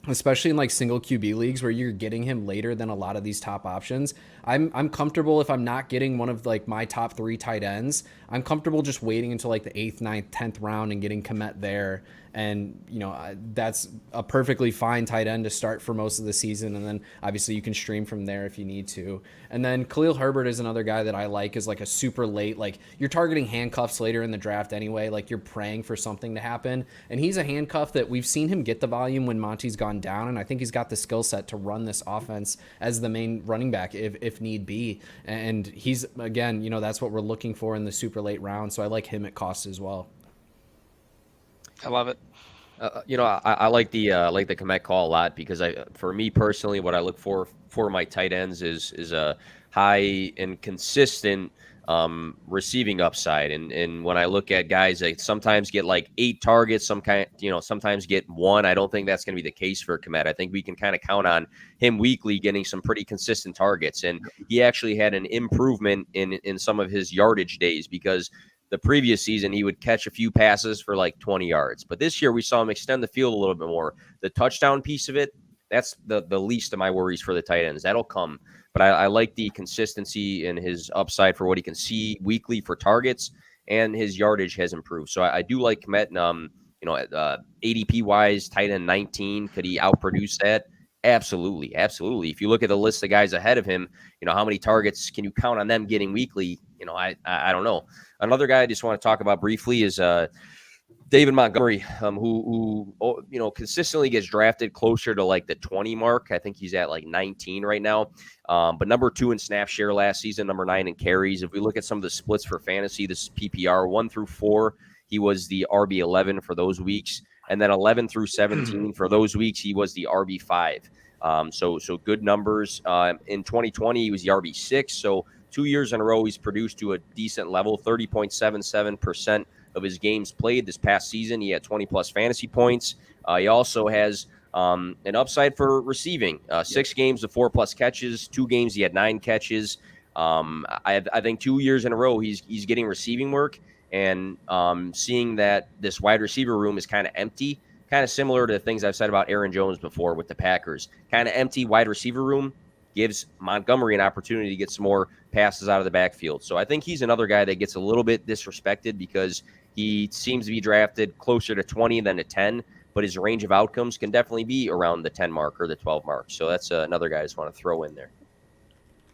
especially in like single QB leagues where you're getting him later than a lot of these top options, I'm comfortable if I'm not getting one of like my top 3 tight ends. I'm comfortable just waiting until like the 8th, 9th, 10th round and getting Kmet there. And, you know, that's a perfectly fine tight end to start for most of the season. And then obviously you can stream from there if you need to. And then Khalil Herbert is another guy that I like, is like a super late, like you're targeting handcuffs later in the draft anyway, like you're praying for something to happen. And he's a handcuff that we've seen him get the volume when Monty's gone down. And I think he's got the skill set to run this offense as the main running back if need be. And he's, again, you know, that's what we're looking for in the super late round. So I like him at cost as well. I love it. You know, I like the Kmet call a lot, because for me personally, what I look for my tight ends is a high and consistent receiving upside. And when I look at guys that sometimes get like 8 targets, sometimes get 1, I don't think that's going to be the case for Kmet. I think we can kind of count on him weekly getting some pretty consistent targets. And he actually had an improvement in some of his yardage days, because the previous season he would catch a few passes for like 20 yards. But this year we saw him extend the field a little bit more. The touchdown piece of it, that's the least of my worries for the tight ends. That'll come. But I like the consistency in his upside for what he can see weekly for targets, and his yardage has improved. So I do like Kmet. You know, ADP wise, tight end 19. Could he outproduce that? Absolutely. Absolutely. If you look at the list of guys ahead of him, you know, how many targets can you count on them getting weekly? You know, I don't know. Another guy I just want to talk about briefly is David Montgomery, who you know, consistently gets drafted closer to like the 20 mark. I think he's at like 19 right now. But number 2 in snap share last season, number 9 in carries. If we look at some of the splits for fantasy, this is PPR 1 through 4. He was the RB11 for those weeks. And then 11 through 17 for those weeks, he was the RB5. So good numbers. In 2020, he was the RB6. So 2 years in a row, he's produced to a decent level, 30.77% of his games played this past season. He had 20-plus fantasy points. He also has an upside for receiving. 6 games of 4-plus catches. 2 games, he had 9 catches. I think 2 years in a row, he's getting receiving work. And seeing that this wide receiver room is kind of empty, kind of similar to the things I've said about Aaron Jones before with the Packers. Kind of empty wide receiver room gives Montgomery an opportunity to get some more passes out of the backfield. So I think he's another guy that gets a little bit disrespected, because he seems to be drafted closer to 20 than to 10, but his range of outcomes can definitely be around the 10 mark or the 12 mark. So that's another guy I just want to throw in there.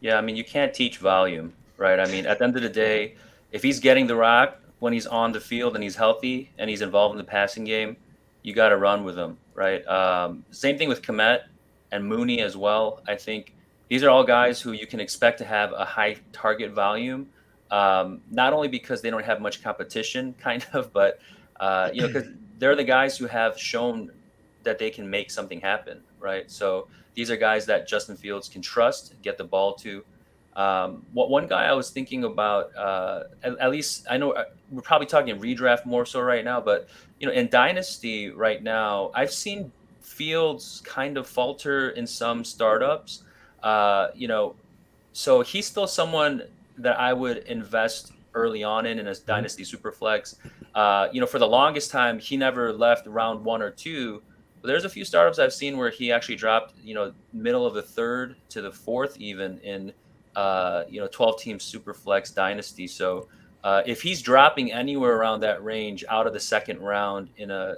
Yeah, I mean, you can't teach volume, right? I mean, at the end of the day, if he's getting the rock when he's on the field and he's healthy and he's involved in the passing game, you got to run with him, right? Same thing with Kmet and Mooney as well. I think these are all guys who you can expect to have a high target volume, not only because they don't have much competition, kind of, but you know, because they're the guys who have shown that they can make something happen, right? So these are guys that Justin Fields can trust, get the ball to. One guy I was thinking about, at least I know we're probably talking redraft more so right now, but you know, in Dynasty right now, I've seen Fields kind of falter in some startups. You know, so he's still someone that I would invest early on in a Dynasty Superflex. You know, for the longest time, he never left round 1 or 2. But there's a few startups I've seen where he actually dropped, you know, middle of the 3rd to the 4th, even in 12-team Superflex Dynasty. So if he's dropping anywhere around that range out of the 2nd round in a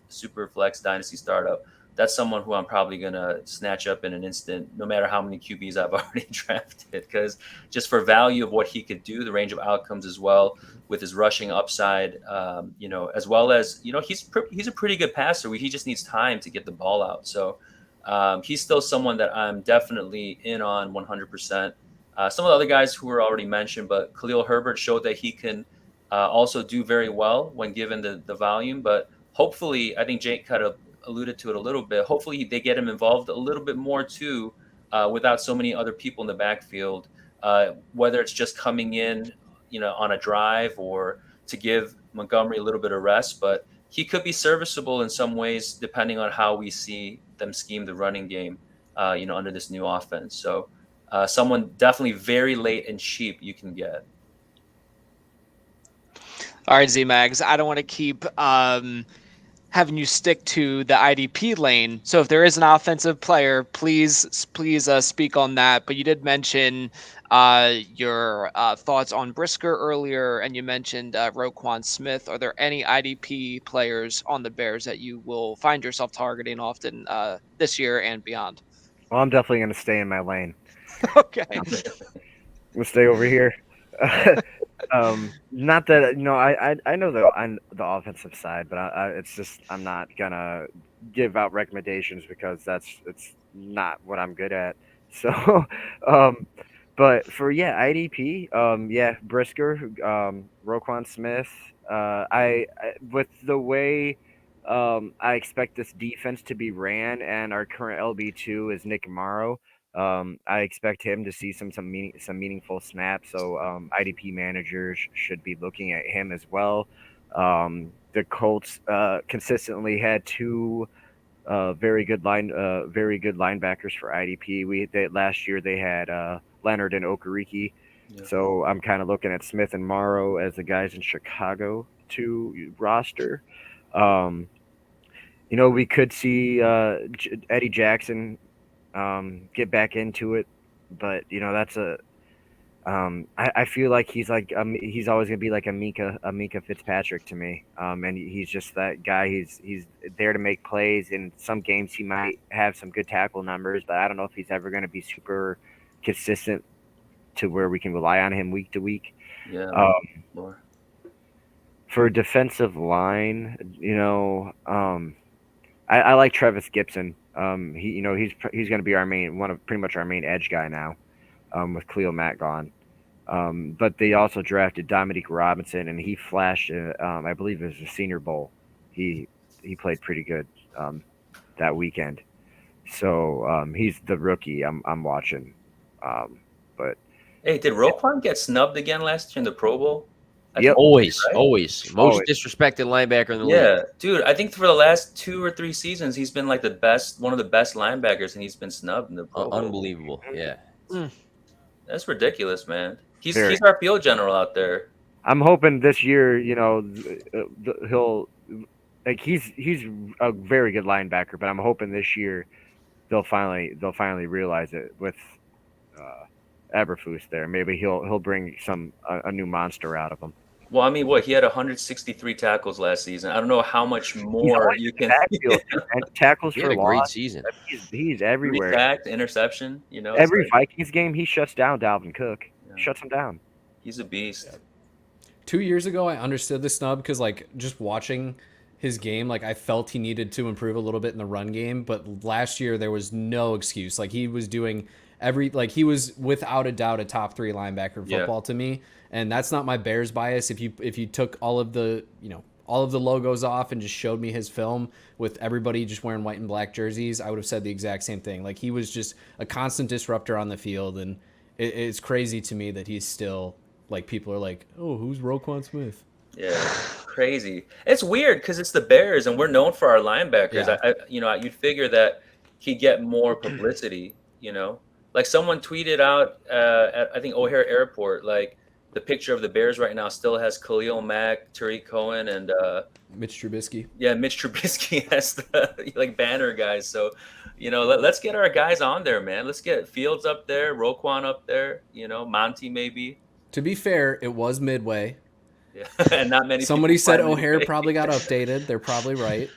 Superflex Dynasty startup, that's someone who I'm probably going to snatch up in an instant, no matter how many QBs I've already drafted, because just for value of what he could do, the range of outcomes as well, with his rushing upside, as well as, he's a pretty good passer. He just needs time to get the ball out. So he's still someone that I'm definitely in on 100%. Some of the other guys who were already mentioned, but Khalil Herbert showed that he can also do very well when given the volume. But hopefully, I think Jake kind of alluded to it a little bit. Hopefully, they get him involved a little bit more too, without so many other people in the backfield. Whether it's just coming in, on a drive or to give Montgomery a little bit of rest, but he could be serviceable in some ways depending on how we see them scheme the running game, under this new offense. So someone definitely very late and cheap you can get. All right, Z-Mags, I don't want to keep having you stick to the IDP lane. So if there is an offensive player, please speak on that. But you did mention your thoughts on Brisker earlier, and you mentioned Roquan Smith. Are there any IDP players on the Bears that you will find yourself targeting often this year and beyond? Well, I'm definitely going to stay in my lane. Okay. We'll stay over here. Not that I know the offensive side, but it's just I'm not gonna give out recommendations because it's not what I'm good at. So, but for IDP, Brisker, Roquan Smith. I with the way I expect this defense to be ran, and our current LB2 is Nick Morrow. I expect him to see some meaningful snaps. So IDP managers should be looking at him as well. The Colts consistently had two very good linebackers for IDP. Last year they had Leonard and Okereke. Yeah. So I'm kind of looking at Smith and Morrow as the guys in Chicago to roster. We could see Eddie Jackson get back into it, but that's I feel like he's always gonna be like a Mika Fitzpatrick to me, and he's just that guy. He's there to make plays. In some games he might have some good tackle numbers, but I don't know if he's ever gonna be super consistent to where we can rely on him week to week. Yeah. For defensive line, I like Travis Gibson. He's going to be pretty much our main edge guy now, with Khalil Mack gone. But they also drafted Dominique Robinson, and he flashed. I believe it was the Senior Bowl. He played pretty good that weekend. So he's the rookie I'm watching. But hey, did Roquan get snubbed again last year in the Pro Bowl? Yep. Always. Most disrespected linebacker in the league. Yeah, dude. I think for the last 2 or 3 seasons, he's been like one of the best linebackers, and he's been snubbed in the Pro Bowl. Unbelievable. Yeah. That's ridiculous, man. He's our field general out there. I'm hoping this year, he'll he's a very good linebacker, but I'm hoping this year they'll finally realize it with Eberflus there. Maybe he'll bring a new monster out of him. Well, I mean, he had 163 tackles last season. I don't know how much more you can tackles for a loss. Great season. He's everywhere. Sacked, interception. Every Vikings game he shuts down Dalvin Cook. Yeah. Shuts him down. He's a beast. 2 years ago, I understood the snub because just watching his game, I felt he needed to improve a little bit in the run game. But last year there was no excuse. He was doing he was without a doubt a top 3 linebacker in football to me. And that's not my Bears bias. If you took all of the logos off and just showed me his film with everybody just wearing white and black jerseys, I would have said the exact same thing. He was just a constant disruptor on the field, and it's crazy to me that he's still people are like, oh, who's Roquan Smith? Yeah, crazy. It's weird because it's the Bears, and we're known for our linebackers. Yeah. You'd figure that he'd get more publicity. Someone tweeted out at I think O'Hare Airport, the picture of the Bears right now still has Khalil Mack, Tariq Cohen, and Mitch Trubisky. Yeah, Mitch Trubisky as the banner guys. So, let's get our guys on there, man. Let's get Fields up there, Roquan up there. Monty maybe. To be fair, it was Midway. Yeah, and not many. Somebody said O'Hare probably got updated. They're probably right.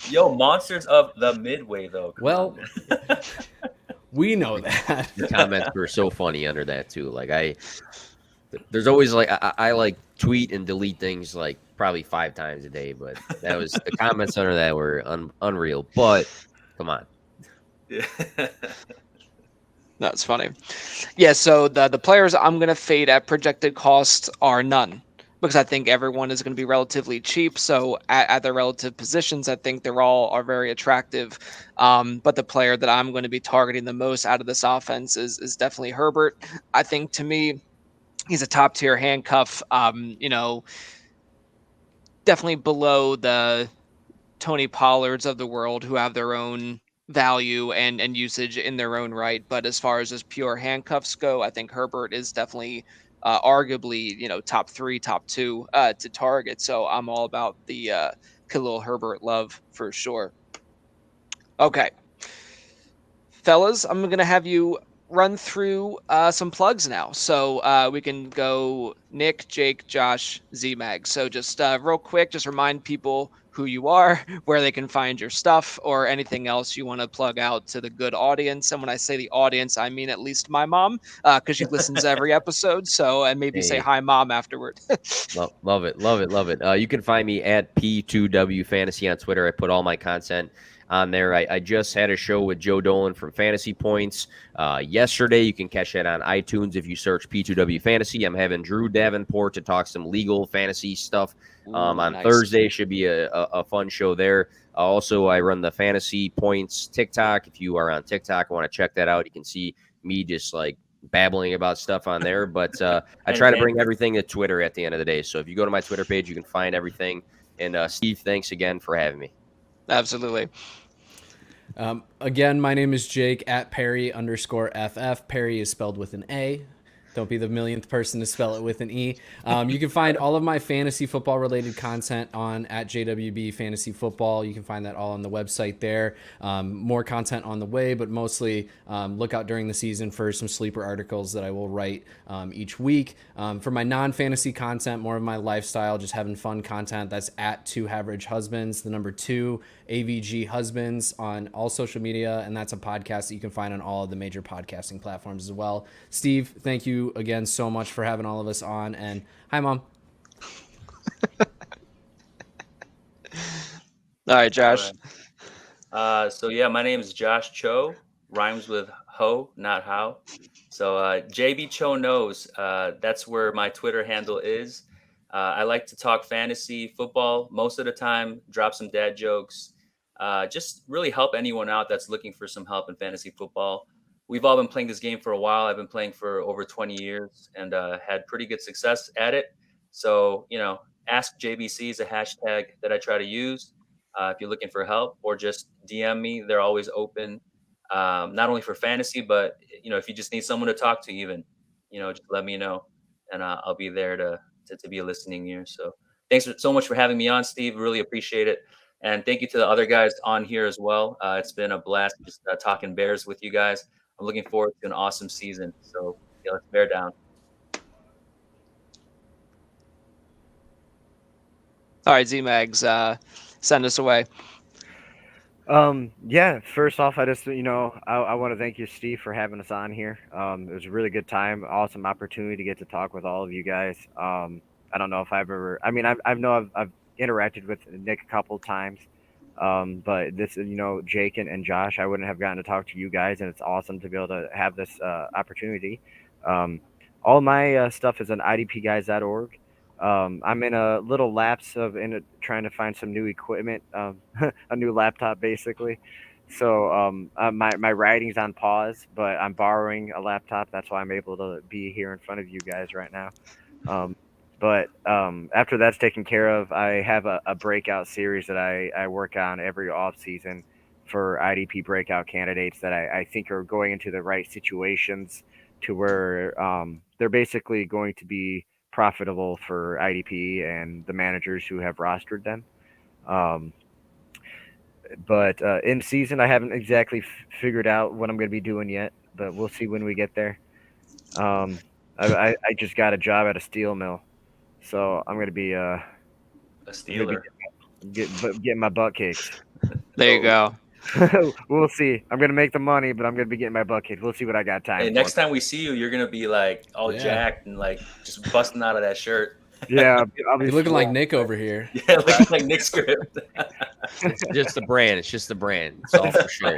Yo, monsters of the Midway though. Well, we know that. The comments were so funny under that too. There's always I tweet and delete things probably 5 times a day, but that was the comments under that were unreal. But come on. Yeah. That's funny. Yeah, so the players I'm gonna fade at projected cost are none. because I think everyone is going to be relatively cheap. So at their relative positions, I think they're all are very attractive. But the player that I'm going to be targeting the most out of this offense is definitely Herbert. I think to me, he's a top tier handcuff. Definitely below the Tony Pollards of the world, who have their own value and usage in their own right. But as far as just pure handcuffs go, I think Herbert is definitely arguably, top three, top two to target. So I'm all about the Khalil Herbert love for sure. Okay, fellas, I'm going to have you run through some plugs now. So we can go Nick, Jake, Josh, Z-Mag. So just real quick, just remind people who you are, where they can find your stuff, or anything else you want to plug out to the good audience. And when I say the audience, I mean at least my mom, because she listens to every episode. So, and maybe say hi, mom, afterward. Love it. You can find me at P2W Fantasy on Twitter. I put all my content on there. I just had a show with Joe Dolan from Fantasy Points yesterday. You can catch that on iTunes if you search P2W Fantasy. I'm having Drew Davenport to talk some legal fantasy stuff on Nice. Thursday. Should be a fun show there. Also, I run the Fantasy Points TikTok. If you are on TikTok, I want to check that out. You can see me just like babbling about stuff on there, but I try to bring everything to Twitter at the end of the day. So if you go to my Twitter page, you can find everything. And Steve, thanks again for having me. Absolutely. Again, my name is Jake at Parry_FF. Parry is spelled with an A. Don't be the millionth person to spell it with an E. You can find all of my fantasy football related content on at JWB Fantasy Football. You can find that all on the website there. More content on the way, but mostly look out during the season for some sleeper articles that I will write each week. For my non-fantasy content, more of my lifestyle, just having fun content, that's at 2 Average Husbands, the number 2 AVG Husbands on all social media, and that's a podcast that you can find on all of the major podcasting platforms as well. Steve, thank you again so much for having all of us on, and hi, Mom. All right, Josh. So yeah, my name is Josh Cho. Rhymes with ho, not how. So JB Cho knows. That's where my Twitter handle is. I like to talk fantasy football most of the time. Drop some dad jokes. Just really help anyone out that's looking for some help in fantasy football. We've all been playing this game for a while. I've been playing for over 20 years and had pretty good success at it. So, Ask JBC is a hashtag that I try to use if you're looking for help, or just DM me. They're always open, not only for fantasy, but, if you just need someone to talk to even, just let me know and I'll be there to be a listening ear. So thanks so much for having me on, Steve. Really appreciate it. And thank you to the other guys on here as well. It's been a blast just talking Bears with you guys. I'm looking forward to an awesome season. So let's bear down. All right, Z-Mags, send us away. Yeah, first off, I just, I want to thank you, Steve, for having us on here. It was a really good time, awesome opportunity to get to talk with all of you guys. I don't know if I've ever, I mean, I've interacted with Nick a couple times. But this, Jake and Josh, I wouldn't have gotten to talk to you guys, and it's awesome to be able to have this opportunity. All my stuff is on idpguys.org. I'm in a little lapse of trying to find some new equipment, a new laptop basically. So my writing's on pause, but I'm borrowing a laptop. That's why I'm able to be here in front of you guys right now. But after that's taken care of, I have a breakout series that I work on every off season for IDP breakout candidates that I think are going into the right situations to where they're basically going to be profitable for IDP and the managers who have rostered them. But in season, I haven't exactly figured out what I'm going to be doing yet, but we'll see when we get there. I just got a job at a steel mill, so I'm going to be a stealer. Getting my butt kicked. There you go. We'll see. I'm going to make the money, but I'm going to be getting my butt kicked. We'll see what I got time for. Next time we see you, you're going to be like all jacked and like just busting out of that shirt. Yeah. I'll be looking like Nick over here. Yeah, looking like Nick Skrip. It's just the brand. It's just the brand. It's all for show.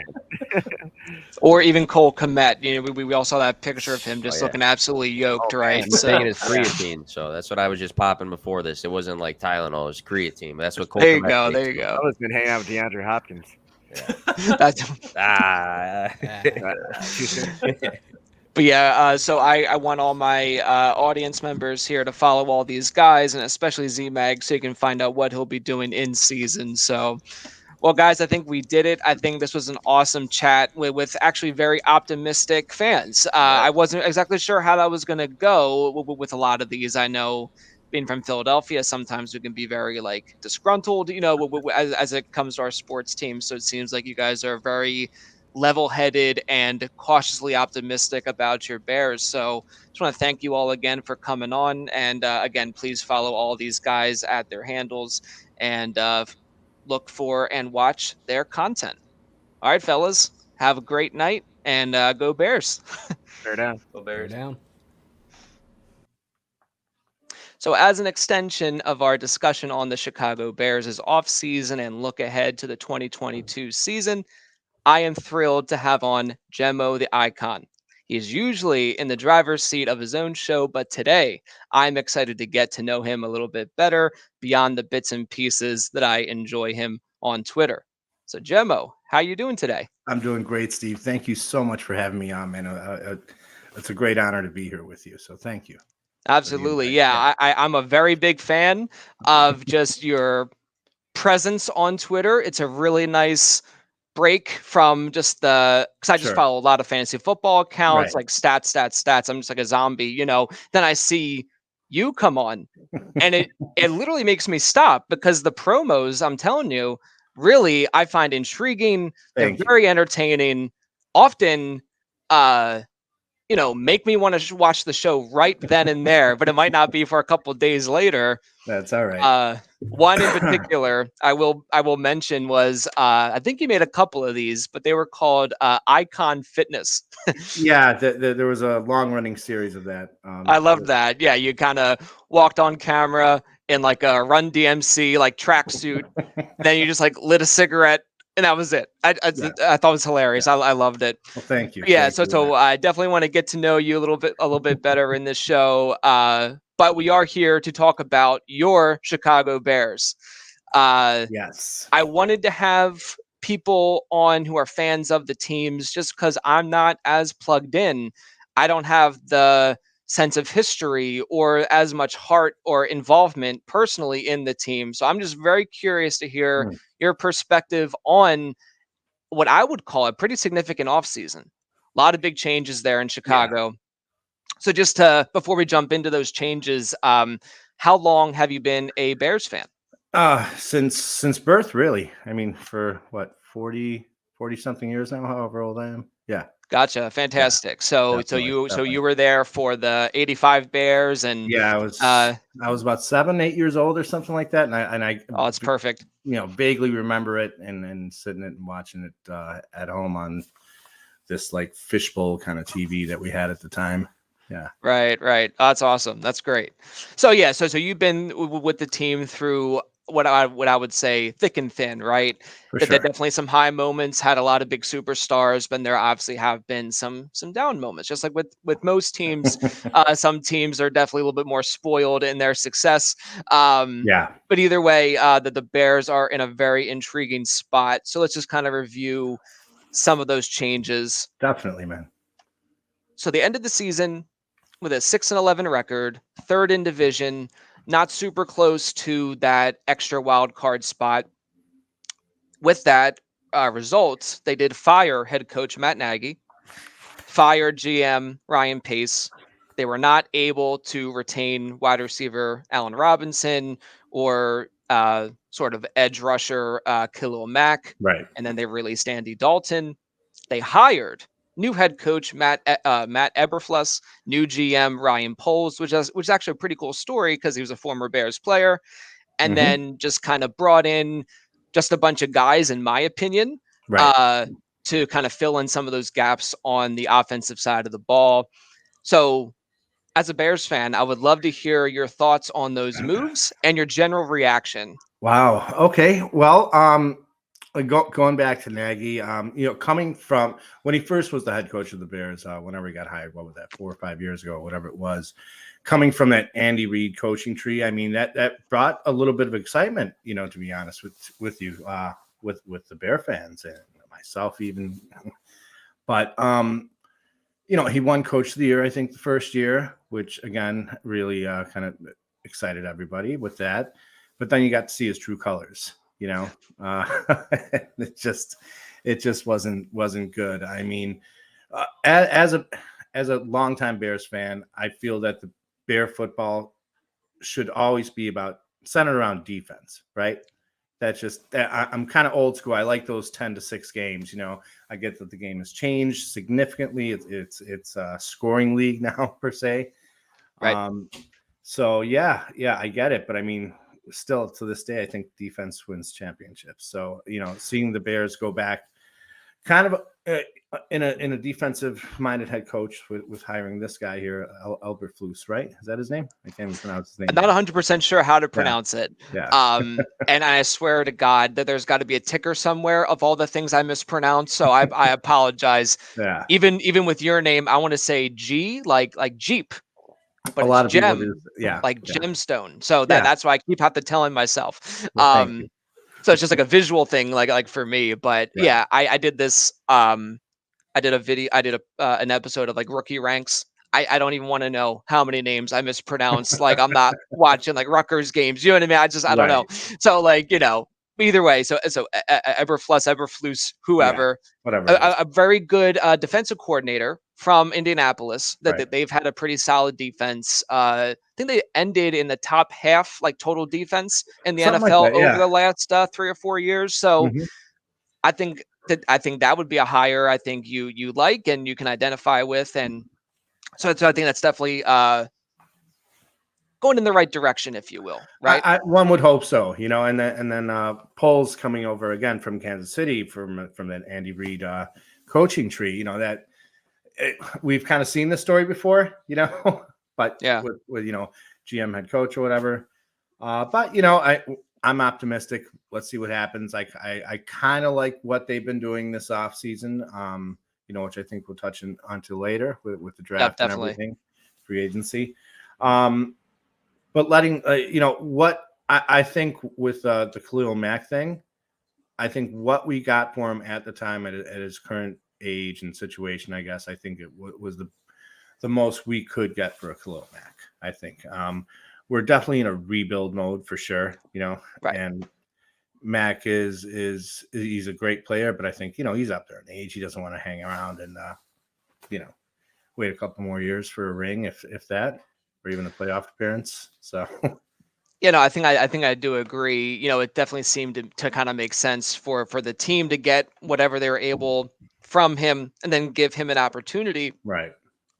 Or even Cole Kmet. We all saw that picture of him just yeah. looking absolutely yoked, right? I'm taking his creatine, so that's what I was just popping before this. It wasn't like Tylenol, it was creatine. But that's what Cole There you Kmet go. takes. There you go. I was been hanging out with DeAndre Hopkins. That's, but yeah, so I want all my audience members here to follow all these guys, and especially Z-Mag, so you can find out what he'll be doing in season. So, well, guys, I think we did it. I think this was an awesome chat with actually very optimistic fans. I wasn't exactly sure how that was going to go with a lot of these. I know being from Philadelphia, sometimes we can be very like disgruntled, as it comes to our sports team. So it seems like you guys are very level-headed and cautiously optimistic about your Bears. So just want to thank you all again for coming on. And again, please follow all these guys at their handles and look for and watch their content. All right, fellas, have a great night and go Bears. Bear down. Go Bears. Bear down. So as an extension of our discussion on the Chicago Bears' offseason and look ahead to the 2022 season, I am thrilled to have on Jemo the Icon. He is usually in the driver's seat of his own show, but today I'm excited to get to know him a little bit better beyond the bits and pieces that I enjoy him on Twitter. So Jemo, how you doing today? I'm doing great, Steve. Thank you so much for having me on, man. It's a great honor to be here with you. So thank you. Absolutely. Yeah. I'm a very big fan of just your presence on Twitter. It's a really nice break from just because I just follow a lot of fantasy football accounts, like stats. I'm just like a zombie, Then I see you come on and it literally makes me stop because the promos, I'm telling you, really, I find intriguing. They're very entertaining, often, make me want to watch the show right then and there, but it might not be for a couple of days later. That's all right. One in particular I will mention was I think you made a couple of these, but they were called Icon Fitness. Yeah, there was a long running series of that. I love that. Yeah, you kind of walked on camera in like a Run DMC like tracksuit, then you just like lit a cigarette. And that was it. I thought it was hilarious. Yeah. I loved it. Well, thank you. Yeah, so I definitely want to get to know you a little bit better in this show. But we are here to talk about your Chicago Bears. Yes. I wanted to have people on who are fans of the teams just because I'm not as plugged in. I don't have the sense of history or as much heart or involvement personally in the team. So I'm just very curious to hear your perspective on what I would call a pretty significant offseason. A lot of big changes there in Chicago. Yeah. So just before we jump into those changes, how long have you been a Bears fan? Since birth, really. I mean, for what, 40 something years now, however old I am. Yeah. Gotcha. Fantastic. Yeah, so you were there for the 85 Bears, and yeah, I was about 7-8 years old or something like that. And I oh, it's perfect. Vaguely remember it and sitting it and watching it at home on this like fishbowl kind of TV that we had at the time. Yeah. Right. That's awesome. That's great. So yeah, so you've been with the team through what I would say thick and thin, right? For sure. There definitely some high moments, had a lot of big superstars, but there obviously have been some down moments. Just like with most teams, some teams are definitely a little bit more spoiled in their success. Yeah. But either way, the Bears are in a very intriguing spot. So let's just kind of review some of those changes. Definitely, man. So the end of the season with a 6-11 record, third in division, not super close to that extra wild card spot. With that results, they did fire head coach Matt Nagy, fire GM Ryan Pace. They were not able to retain wide receiver Allen Robinson or sort of edge rusher Khalil Mack. Right. And then they released Andy Dalton. They hired new head coach Matt Eberflus, new GM Ryan Poles, which is actually a pretty cool story because he was a former Bears player, and then just kind of brought in just a bunch of guys, in my opinion, to kind of fill in some of those gaps on the offensive side of the ball. So, as a Bears fan, I would love to hear your thoughts on those moves and your general reaction. Wow. Okay. Well, going back to Nagy, coming from when he first was the head coach of the Bears, whenever he got hired, what was that, 4 or 5 years ago, whatever it was, coming from that Andy Reid coaching tree, I mean, that brought a little bit of excitement, to be honest with you, with the Bear fans and myself even. But he won Coach of the Year, I think, the first year, which again really kind of excited everybody with that. But then you got to see his true colors. It just wasn't good. I mean, as a longtime Bears fan, I feel that the Bear football should always be centered around defense, right? That's just, I'm kind of old school. I like those 10-6 games. I get that the game has changed significantly. It's a scoring league now per se. Right. So yeah, I get it. But I mean, still to this day, I think defense wins championships. So, seeing the Bears go back kind of in a defensive minded head coach with hiring this guy here, Albert Fluis, right? Is that his name? I can't even pronounce his name. I'm not 100% sure how to pronounce it. Yeah. And I swear to God that there's got to be a ticker somewhere of all the things I mispronounce. So I apologize. Yeah. Even with your name, I want to say G, like Jeep. But a lot of gem, people do, like gemstone. So that's why I keep have to telling myself. Well, so it's just like a visual thing, like for me. But Right. yeah, I did this. I did a video. I did an episode of like rookie ranks. I don't even want to know how many names I mispronounce. Like I'm not watching like Rutgers games. You know what I mean? I don't know. So like either way. So Eberflus, whoever. Whatever. A very good defensive coordinator from Indianapolis that they've had a pretty solid defense. I think they ended in the top half, like total defense in the Something NFL like that, over the last 3 or 4 years. So I think that would be a hire I think you like and you can identify with. And so I think that's definitely going in the right direction, if you will. Right. One would hope so, and then Poles coming over again from Kansas City from that Andy Reid coaching tree, we've kind of seen this story before, but with GM head coach or whatever. But I'm optimistic. Let's see what happens. I kind of like what they've been doing this offseason, which I think we'll touch onto later with the draft and everything, free agency. But letting what I think with the Khalil Mack thing, I think what we got for him at the time at his current age and situation, I guess I think it was the most we could get for a Khalil Mack. I think we're definitely in a rebuild mode for sure, and Mack is he's a great player, but I think he's up there in age. He doesn't want to hang around and wait a couple more years for a ring if that, or even a playoff appearance. So I think I do agree. It definitely seemed to kind of make sense for the team to get whatever they were able from him and then give him an opportunity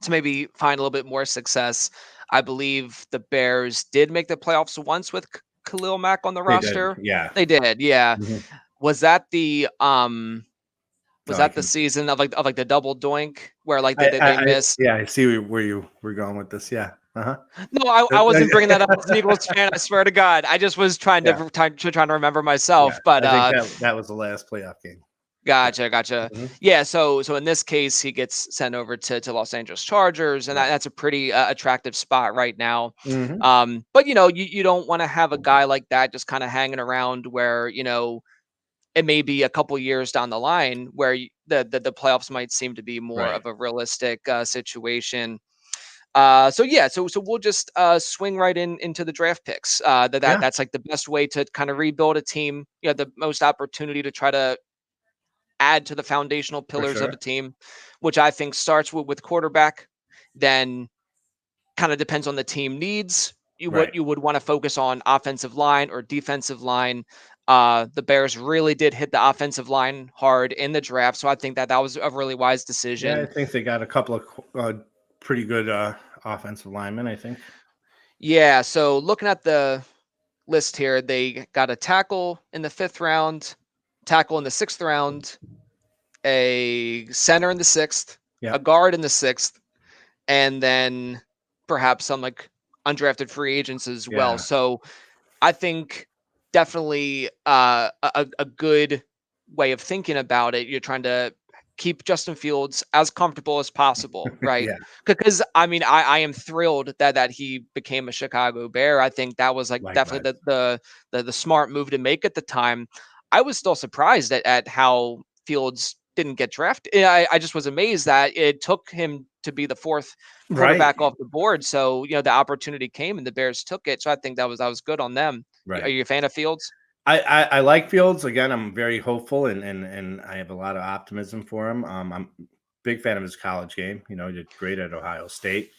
to maybe find a little bit more success. I believe the Bears did make the playoffs once with Khalil Mack on the roster. They did. Yeah. Mm-hmm. Was that the the season of like the double doink where like they missed? I see where you were going with this. Yeah. Uh-huh. No, I wasn't bringing that up as an Eagles fan. I swear to God, I just was trying to remember myself. But I think that was the last playoff game. Gotcha. Mm-hmm. Yeah. So in this case, he gets sent over to Los Angeles Chargers, and that's a pretty attractive spot right now. Mm-hmm. But you don't want to have a guy like that just kind of hanging around where it may be a couple years down the line where the playoffs might seem to be more of a realistic situation. So we'll just swing right into the draft picks. That's like the best way to kind of rebuild a team. The most opportunity to try to add to the foundational pillars of a team, which I think starts with quarterback, then kind of depends on the team needs. What you would want to focus on offensive line or defensive line. The Bears really did hit the offensive line hard in the draft. So I think that was a really wise decision. Yeah, I think they got a couple of pretty good offensive linemen, I think. Yeah, so looking at the list here, they got a tackle in the 5th round, tackle in the 6th round, a center in the 6th, a guard in the 6th, and then perhaps some like undrafted free agents as well. Yeah. So I think definitely a good way of thinking about it. You're trying to keep Justin Fields as comfortable as possible, right? Yeah. Because I mean, I am thrilled that he became a Chicago Bear. I think that was like Likewise. definitely the smart move to make at the time. I was still surprised at how Fields didn't get drafted. I just was amazed that it took him to be the fourth Right. quarterback off the board. So, the opportunity came and the Bears took it. So I think that was good on them. Are Right. you a fan of Fields? I like Fields. Again, I'm very hopeful and I have a lot of optimism for him. I'm a big fan of his college game. He did great at Ohio State.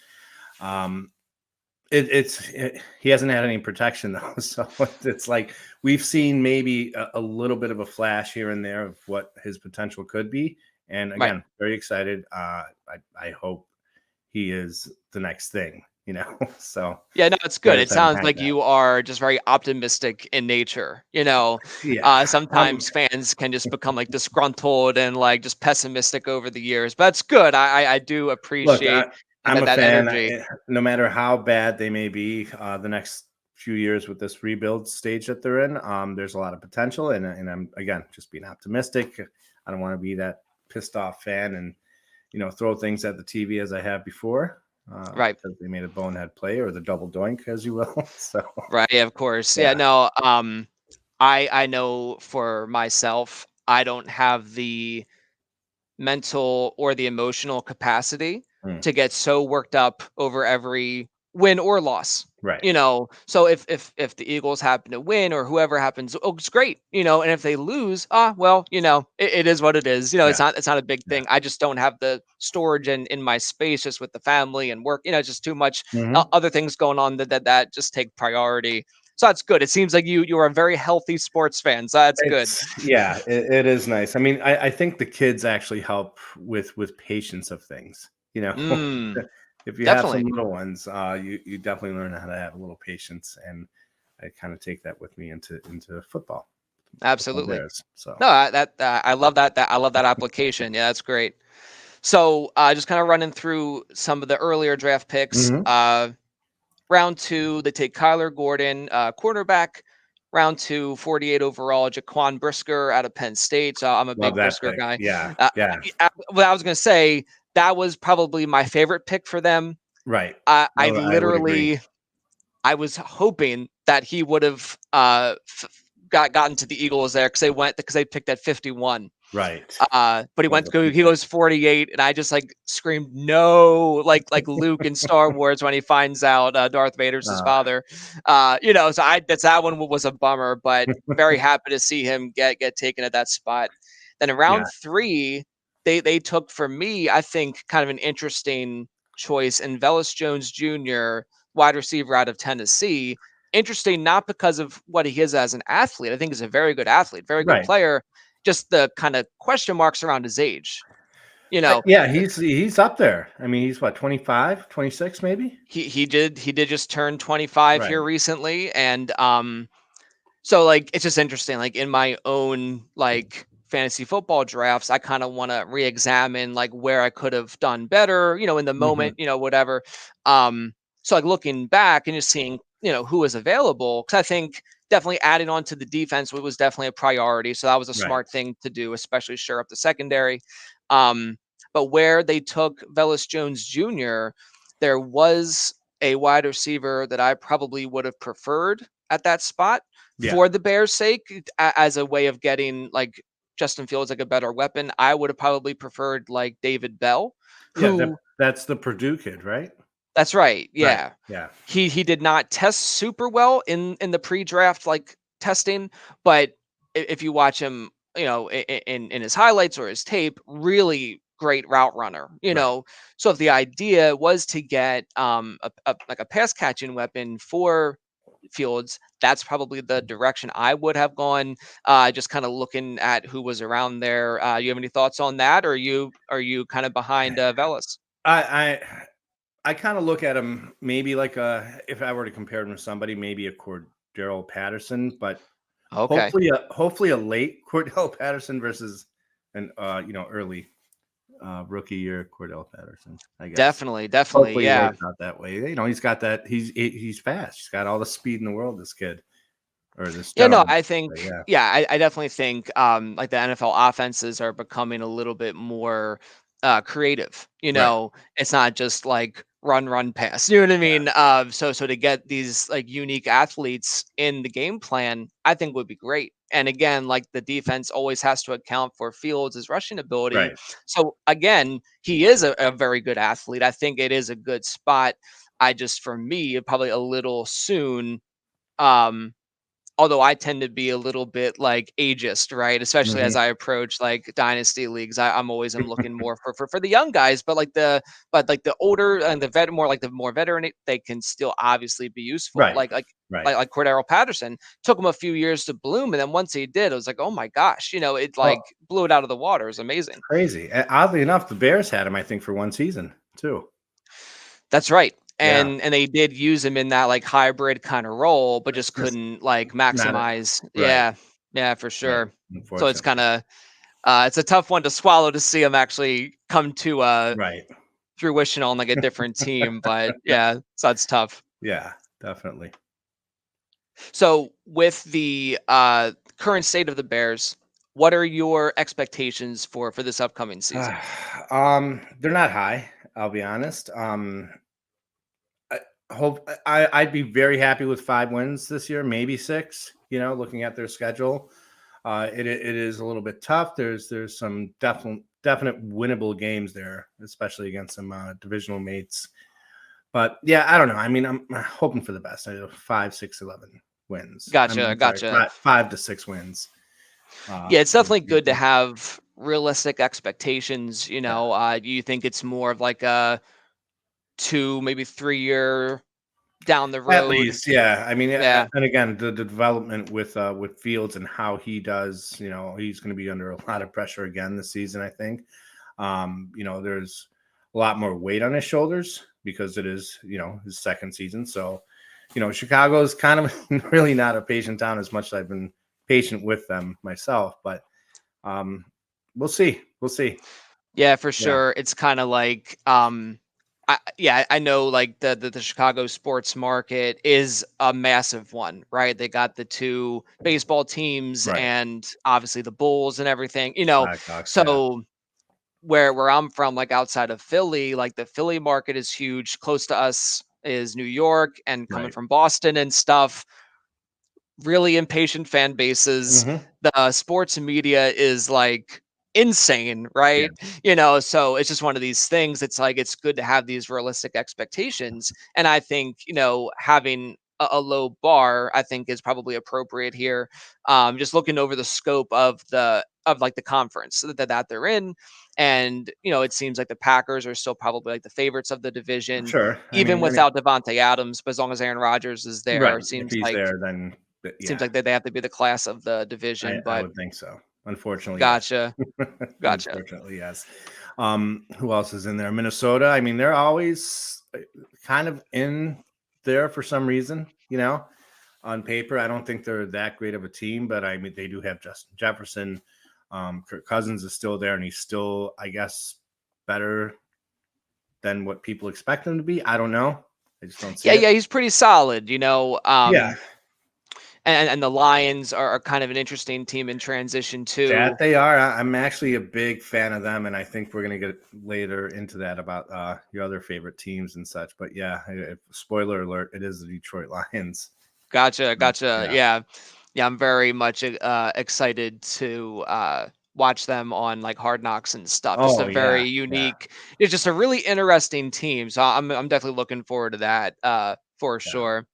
He hasn't had any protection though, so it's like we've seen maybe a little bit of a flash here and there of what his potential could be. And again, Right. very excited. I hope he is the next thing. So Yeah, no, it's good. very It excited sounds behind like that. you are just very optimistic in nature. Yeah, Sometimes fans can just become like disgruntled and like just pessimistic over the years, but that's good. I do look, appreciate I'm a that fan. energy. No matter how bad they may be, the next few years with this rebuild stage that they're in, there's a lot of potential, and I'm again just being optimistic. I don't want to be that pissed off fan and throw things at the TV as I have before. Right. Because they made a bonehead play or the double doink, as you will. So Right. Yeah, of course. Yeah. Yeah, no, I know for myself, I don't have the mental or the emotional capacity Mm, to get so worked up over every win or loss. right. So if the Eagles happen to win or whoever happens, oh, it's great. And if they lose, well, it is what it is. Yeah. It's not a big thing. I just don't have the storage in my space just with the family and work. It's just too much Mhm. other things going on that just take priority. So that's good. It seems like you are a very healthy sports fan. So that's good. It is nice. I mean, I think the kids actually help with patience of things. Mm, If you have some definitely. little ones, you definitely learn how to have a little patience, and I kind of take that with me into football. Football Absolutely. Bears. So No, I love that. I love that application. Yeah, that's great. So, just kind of running through some of the earlier draft picks. Mhm. Round 2, they take Kyler Gordon, cornerback. Round 2, 48 overall, Jaquan Brisker out of Penn State. So I'm a Love big that Brisker pick. guy. Yeah, Uh, yeah, well, I was going to say that was probably my favorite pick for them. right. I I would agree. literally, I was hoping that he would have gotten to the Eagles there because they picked at 51. Right. But he goes 48, and I just like screamed no, like Luke in Star Wars when he finds out Darth Vader's his Uh, father. So that one was a bummer, but very happy to see him get taken at that spot. Then in yeah, round 3, they took for me, I think, kind of an interesting choice in Velos Jones Jr., wide receiver out of Tennessee. Interesting, not because of what he is as an athlete. I think he's a very good athlete, very good right. player, just the kind of question marks around his age. Yeah, he's up there. I mean, he's what, 25, 26 maybe? He did just turn 25 Right. here recently, and so like it's just interesting. Like in my own like fantasy football drafts, I kind of want to re-examine like where I could have done better, in the Mhm. moment, whatever. So like looking back and just seeing, who was available, because I think definitely adding on to the defense was definitely a priority. So that was a Right. smart thing to do, especially shore up the secondary. But where they took Velos Jones Jr., there was a wide receiver that I probably would have preferred at that spot Yeah. for the Bears' sake, as a way of getting like Justin Fields like a better weapon. I would have probably preferred like David Bell, Yeah, who that's the Purdue kid, right? that's right, Right. yeah. Yeah. He did not test super well in the pre-draft like testing, but if you watch him, in his highlights or his tape, really great route runner. Right. So if the idea was to get like a pass catching weapon for Fields, that's probably the direction I would have gone. Just kind of looking at who was around there. You have any thoughts on that, or are you kind of behind Velas? I I kind of look at him maybe like if I were to compare him to somebody, maybe a Cordero Patterson, but Okay. hopefully a late Cordero Patterson versus an early rookie year, Cordero Patterson. I guess Definitely, hopefully it yeah. works out that way. You know, he's got that. He's fast. He's got all the speed in the world. This kid or this Yeah, no, gentleman. I think, Yeah. I definitely think, like the NFL offenses are becoming a little bit more creative. Right. It's not just like run, pass. You know what I mean? So to get these like unique athletes in the game plan, I think would be great. And again, like the defense always has to account for Fields' rushing ability. Right. So again, he is a very good athlete. I think it is a good spot. I just, for me, probably a little soon. Um, Although I tend to be a little bit like ageist, right? Especially as Mhm. I approach like dynasty leagues, I'm always am looking more for the young guys, but like the older and the more veteran, they can still obviously be useful. Right. Right. Like Cordero Patterson took him a few years to bloom, and then once he did, it was like, oh my gosh, it like Well, blew it out of the water. It was amazing. crazy. Oddly enough, the Bears had him, I think, for one season too. That's right. Yeah. And they did use him in that like hybrid kind of role, but just Just couldn't like not a, maximize. right. Yeah, yeah, for Right. sure. So it's Unfortunately. kind of it's a tough one to swallow to see him actually come to Right. fruition on like a different team. But yeah, so that's tough. Yeah. Definitely. So with the current state of the Bears, what are your expectations for this upcoming season? They're not high. I'll be honest. I I'd be very happy with 5 wins this year, maybe 6. You know, looking at their schedule, it is a little bit tough. There's some definite winnable games there, especially against some divisional mates. But yeah, I don't know. I mean, I'm hoping for the best. I know 5, 6, 11 wins. Gotcha, I'm sorry, gotcha. 5 to 6 wins. Yeah, it's Would definitely be good to good. have realistic expectations. Yeah. Do you think it's more of like a 2, maybe 3 year down the At road? least, yeah. I mean, Yeah, and again, the development with Fields and how he does, you know, he's going to be under a lot of pressure again this season. I think, you know, there's a lot more weight on his shoulders because it is, you know, his second season. So, you know, Chicago is kind of really not a patient town as much as I've been patient with them myself. But we'll see. We'll see. yeah, for Yeah. sure. It's kind of like, I know like the Chicago sports market is a massive one, right? They got the 2 baseball teams Right. and obviously the Bulls and everything, Blackhawks. Yeah. So where I'm from, like outside of Philly, like the Philly market is huge. Close to us is New York, and coming Right. from Boston and stuff, really impatient fan bases. Hmm. The sports media is like insane, Yeah. right? So it's just one of these things. It's like it's good to have these realistic expectations. And I think, having a low bar, I think is probably appropriate here. Just looking over the scope of like the conference that they're in. And, it seems like the Packers are still probably like the favorites of the division, Sure. I even mean, without Devontae Adams. But as long as Aaron Rodgers is there, right. it If seems he's like there, then yeah. they have to be the class of the division. I But would think so. Unfortunately, yes. gotcha. Gotcha. Unfortunately, yes. Who else is in there? Minnesota. I mean, they're always kind of in there for some reason, you know. On paper, I don't think they're that great of a team, but I mean, they do have Justin Jefferson. Kirk Cousins is still there, and he's still, I guess, better than what people expect him to be. I don't know. I just don't see Yeah, it. yeah, he's pretty solid, Yeah, and the Lions are kind of an interesting team in transition too. that they are. I'm actually a big fan of them, and I think we're going to get later into that about your other favorite teams and such. But yeah, spoiler alert, it is the Detroit Lions. Gotcha, gotcha. Yeah. Yeah. Yeah, I'm very much excited to watch them on like Hard Knocks and stuff. Just a Oh very yeah, yeah, unique, it's just a really interesting team. So I'm definitely looking forward to that for yeah. sure.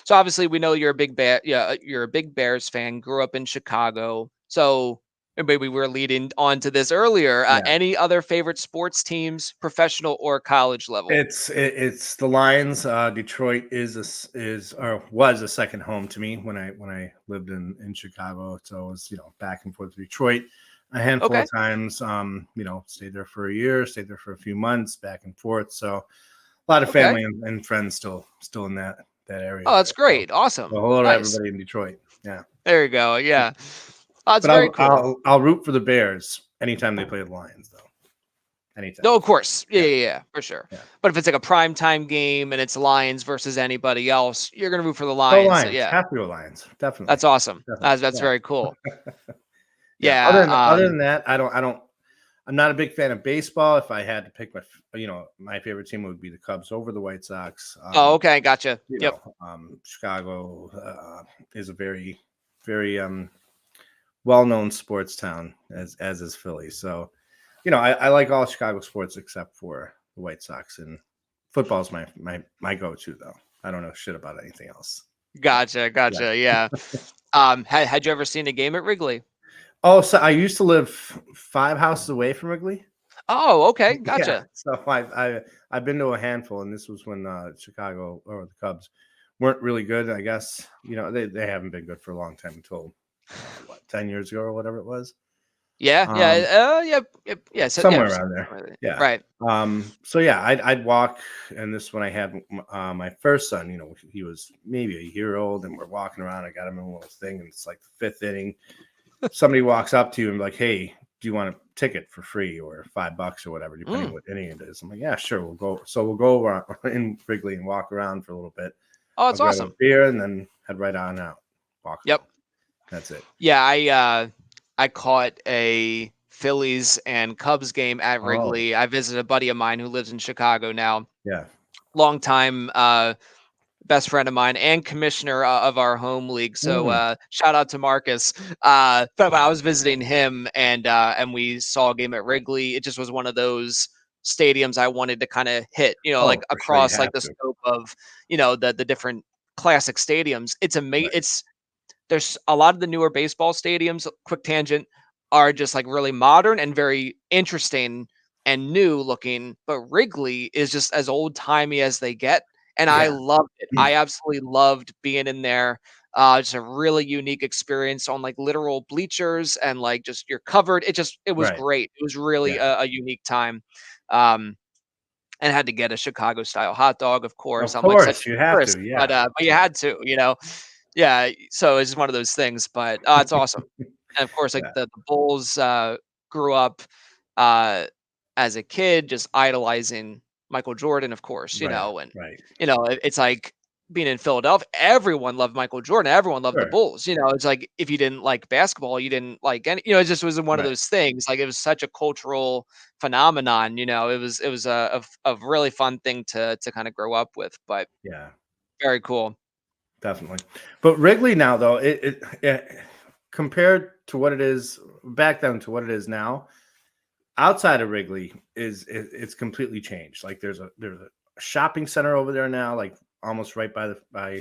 So obviously we know you're a big you're a big Bears fan, grew up in Chicago. So maybe we were leading on to this earlier. Yeah. Any other favorite sports teams, professional or college level? It's the Lions. Detroit or was a second home to me when I lived in Chicago. So it was, you know, back and forth to Detroit a handful Okay. of times. You know, stayed there for a year, stayed there for a few months, back and forth. So a lot of Okay. family and friends still in that area. Oh, that's there. great. So Awesome. hello to Nice. everybody in Detroit. Yeah. There you go. Yeah. Oh, that's But very cool. I'll root for the Bears anytime they play the Lions, though. anytime. No, of course. Yeah, for sure. Yeah. But if it's like a primetime game and it's Lions versus anybody else, you're going to root for the Go Lions. So, Lions. yeah, Have to go Lions. Definitely. that's awesome. Definitely. That's very cool. Yeah. Yeah. Other than that, I'm not a big fan of baseball. If I had to pick my favorite team would be the Cubs over the White Sox. Okay. Gotcha. Yep. Chicago is a very, very well-known sports town, as is Philly. So, I like all Chicago sports except for the White Sox, and football is my go-to though. I don't know shit about anything else. Gotcha. Yeah. Had you ever seen a game at Wrigley? Oh, so I used to live 5 houses away from Wrigley. Oh, okay. Yeah, Gotcha. so I've been to a handful, and this was when Chicago or the Cubs weren't really good. I guess they haven't been good for a long time until 10 years ago or whatever it was. Yeah. So, somewhere around there. Yeah. Right. So yeah, I'd walk, and this when I had my first son. He was maybe a year old, and we're walking around. I got him in a little thing, and it's like the 5th inning. Somebody walks up to you and be like, "Hey, do you want a ticket for free or $5 or whatever, depending what inning it is?" I'm like, "Yeah, sure, we'll go." So we'll go around in Wrigley and walk around for a little bit. Oh, it's awesome. Beer, and then head right on out. Walk. Yep. Home. That's it. Yeah, I caught a Phillies and Cubs game at Wrigley. I visited a buddy of mine who lives in Chicago now. Yeah. Long time best friend of mine and commissioner of our home league. So shout out to Marcus. But I was visiting him, and we saw a game at Wrigley. It just was one of those stadiums I wanted to kind of hit, like across like the scope of, the different classic stadiums. It's amazing. Right. There's a lot of the newer baseball stadiums, quick tangent, are just like really modern and very interesting and new looking, but Wrigley is just as old timey as they get. And I loved it. I absolutely loved being in there. Just a really unique experience on like literal bleachers, and like just you're covered. It was great. It was really a unique time. And had to get a Chicago style hot dog, of course. Of I'm course, like such you a have tourist, to, yeah. but you had to, Yeah. So it's just one of those things, but it's awesome. And of course, like the Bulls grew up as a kid just idolizing Michael Jordan, of course, it's like being in Philadelphia, everyone loved Michael Jordan, everyone loved the Bulls. It's like if you didn't like basketball, you didn't like any, it just was one of those things. Like it was such a cultural phenomenon, it was a really fun thing to kind of grow up with, but yeah, very cool. Definitely. But Wrigley now, though, it compared to what it is back then to what it is now, outside of Wrigley it's completely changed. Like there's a shopping center over there now, like almost right by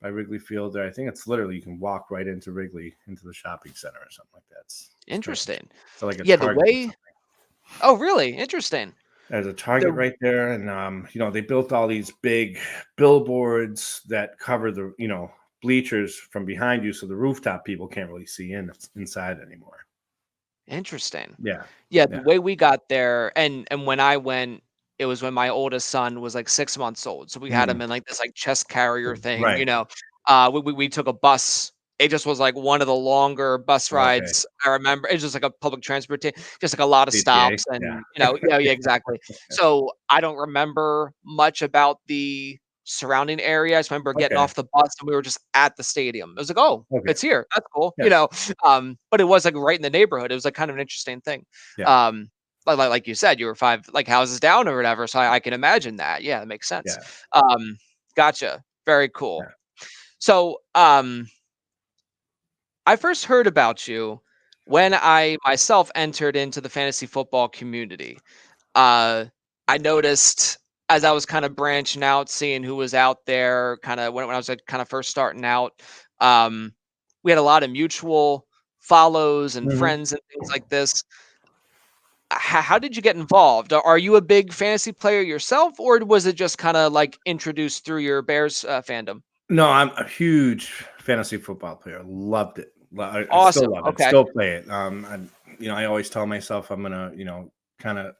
Wrigley Field there. I think it's literally you can walk right into Wrigley into the shopping center or something like that. It's interesting. So like the way. Oh, really? Interesting. There's a Target right there, and they built all these big billboards that cover the bleachers from behind you, so the rooftop people can't really see inside anymore. Interesting. Yeah. The way we got there, and when I went, it was when my oldest son was like 6 months old, so we had him in like this like chest carrier thing. We took a bus. It just was like one of the longer bus rides I remember. It's just like a public transportation, just like a lot of stops, and exactly. So I don't remember much about the surrounding area. I just remember getting off the bus, and we were just at the stadium. It was like, it's here. That's cool. But it was like right in the neighborhood. It was like kind of an interesting thing. Like you said, you were 5 like houses down or whatever. So I can imagine that. Yeah, that makes sense. Gotcha. Very cool. So I first heard about you when I myself entered into the fantasy football community. I noticed as I was kind of branching out, seeing who was out there, kind of when I was like kind of first starting out. We had a lot of mutual follows and friends and things like this. How did you get involved? Are you a big fantasy player yourself, or was it just kind of like introduced through your Bears fandom? No, I'm a huge fantasy football player. Loved it. I Awesome. Still love it. Still play it. I always tell myself I'm gonna, kind of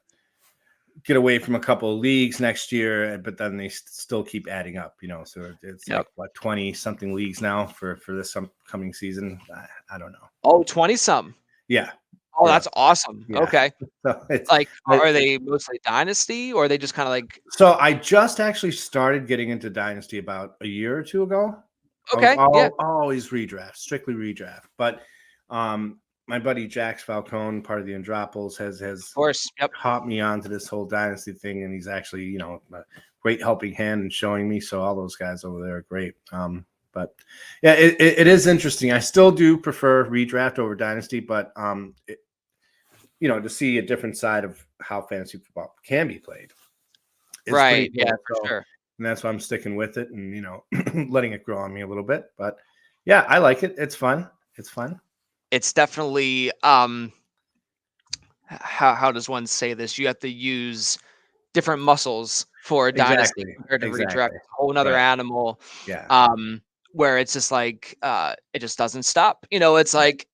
get away from a couple of leagues next year, but then they still keep adding up. So it's like what 20 something leagues now for this coming season. I don't know. Oh, 20 some. Yeah. Oh, that's awesome. Yeah. Okay. So it's Like, are they mostly dynasty, or are they just kind of like? so I just actually started getting into Dynasty about a year or two ago. I was Okay, yeah, always redraft, strictly redraft. But my buddy Jax Falcone, part of the Andropolis, has of course. Yep. caught me onto this whole Dynasty thing, and he's actually, you know, a great helping hand and showing me. So all those guys over there are great. But yeah, it is interesting. I still do prefer redraft over Dynasty, but you know, to see a different side of how fantasy football can be played. It's Right. pretty cool. Yeah, for So, sure. and that's why I'm sticking with it and, you know, letting it grow on me a little bit. But yeah, I like it. It's fun. It's fun. It's definitely how does one say this? You have to use different muscles for a dynasty Exactly. compared to redraft. Exactly. It's a whole another Right. animal. Yeah. Where it's just like it just doesn't stop. You know, it's like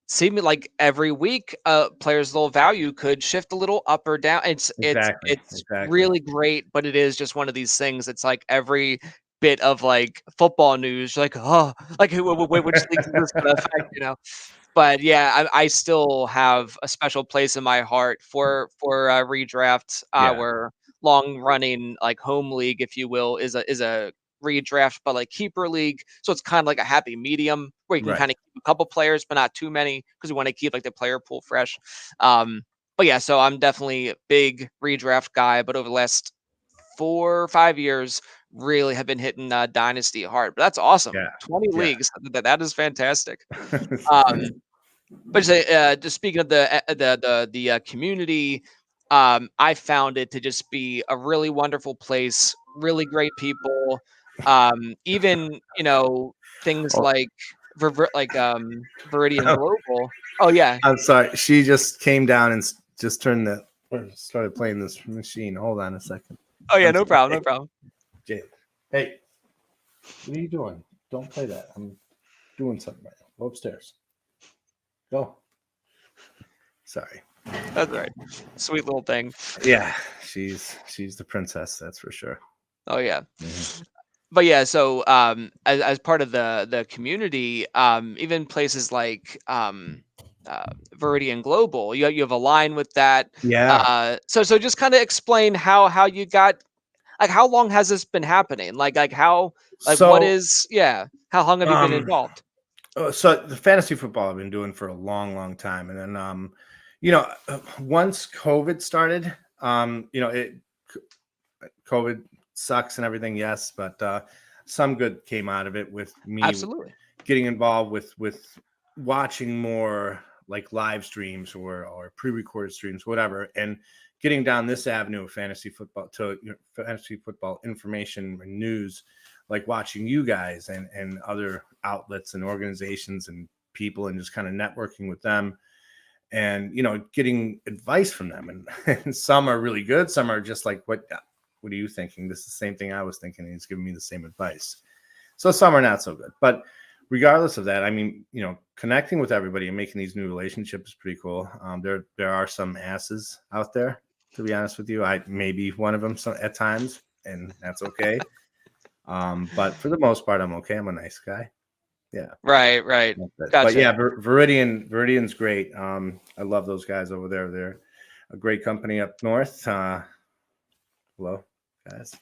seeming like every week player's little value could shift a little up or down. It's Exactly. it's Exactly. really great, but it is just one of these things. It's like every bit of like football news, you're like, oh, like which league is this gonna affect, you know? But yeah, I still have a special place in my heart for redraft. Yeah. Where long running like home league, if you will, is a redraft, but like keeper league. So it's kind of like a happy medium where you can Right. kind of keep a couple players, but not too many because we want to keep like the player pool fresh. But yeah, so I'm definitely a big redraft guy, but over the last 4 or 5 years, really have been hitting dynasty hard. But that's awesome. Yeah. 20 Yeah. leagues. That is fantastic. Um, but just speaking of the community, I found it to just be a really wonderful place, really great people. Even you know things Oh, like Viridian Global. Oh yeah. I'm sorry. She just came down and just turned the or started playing this machine. Hold on a second. Oh yeah. I'm No sorry. problem. No problem. Jade. Hey, what are you doing? Don't play that. I'm doing something right now. Go upstairs. Go. Sorry. That's all right. Sweet little thing. Yeah, she's the princess, that's for sure. Oh yeah. Mhm. But yeah, so as part of the community, even places like Viridian Global, you have a line with that. Yeah. So just kind of explain how you got like how long has this been happening? Like how like what So, is how long have you been involved? so the fantasy football I've been doing for a long, long time, and then you know, once COVID started, you know, COVID sucks and everything, yes, but some good came out of it with me Absolutely. getting involved with watching more like live streams or pre-recorded streams, whatever, and getting down this avenue of fantasy football to fantasy football information and news, like watching you guys and other outlets and organizations and people and just kind of networking with them and, you know, getting advice from them. And some are really good. Some are just like, what are you thinking? This is the same thing I was thinking. And he's giving me the same advice. So some are not so good, but regardless of that, I mean, you know, connecting with everybody and making these new relationships is pretty cool. There are some asses out there, to be honest with you. I may be one of them at times, and that's okay. But for the most part, I'm okay. I'm a nice guy. Yeah. Right. But Gotcha. yeah, Viridian's great. I love those guys over there. They're a great company up north. Hello, guys.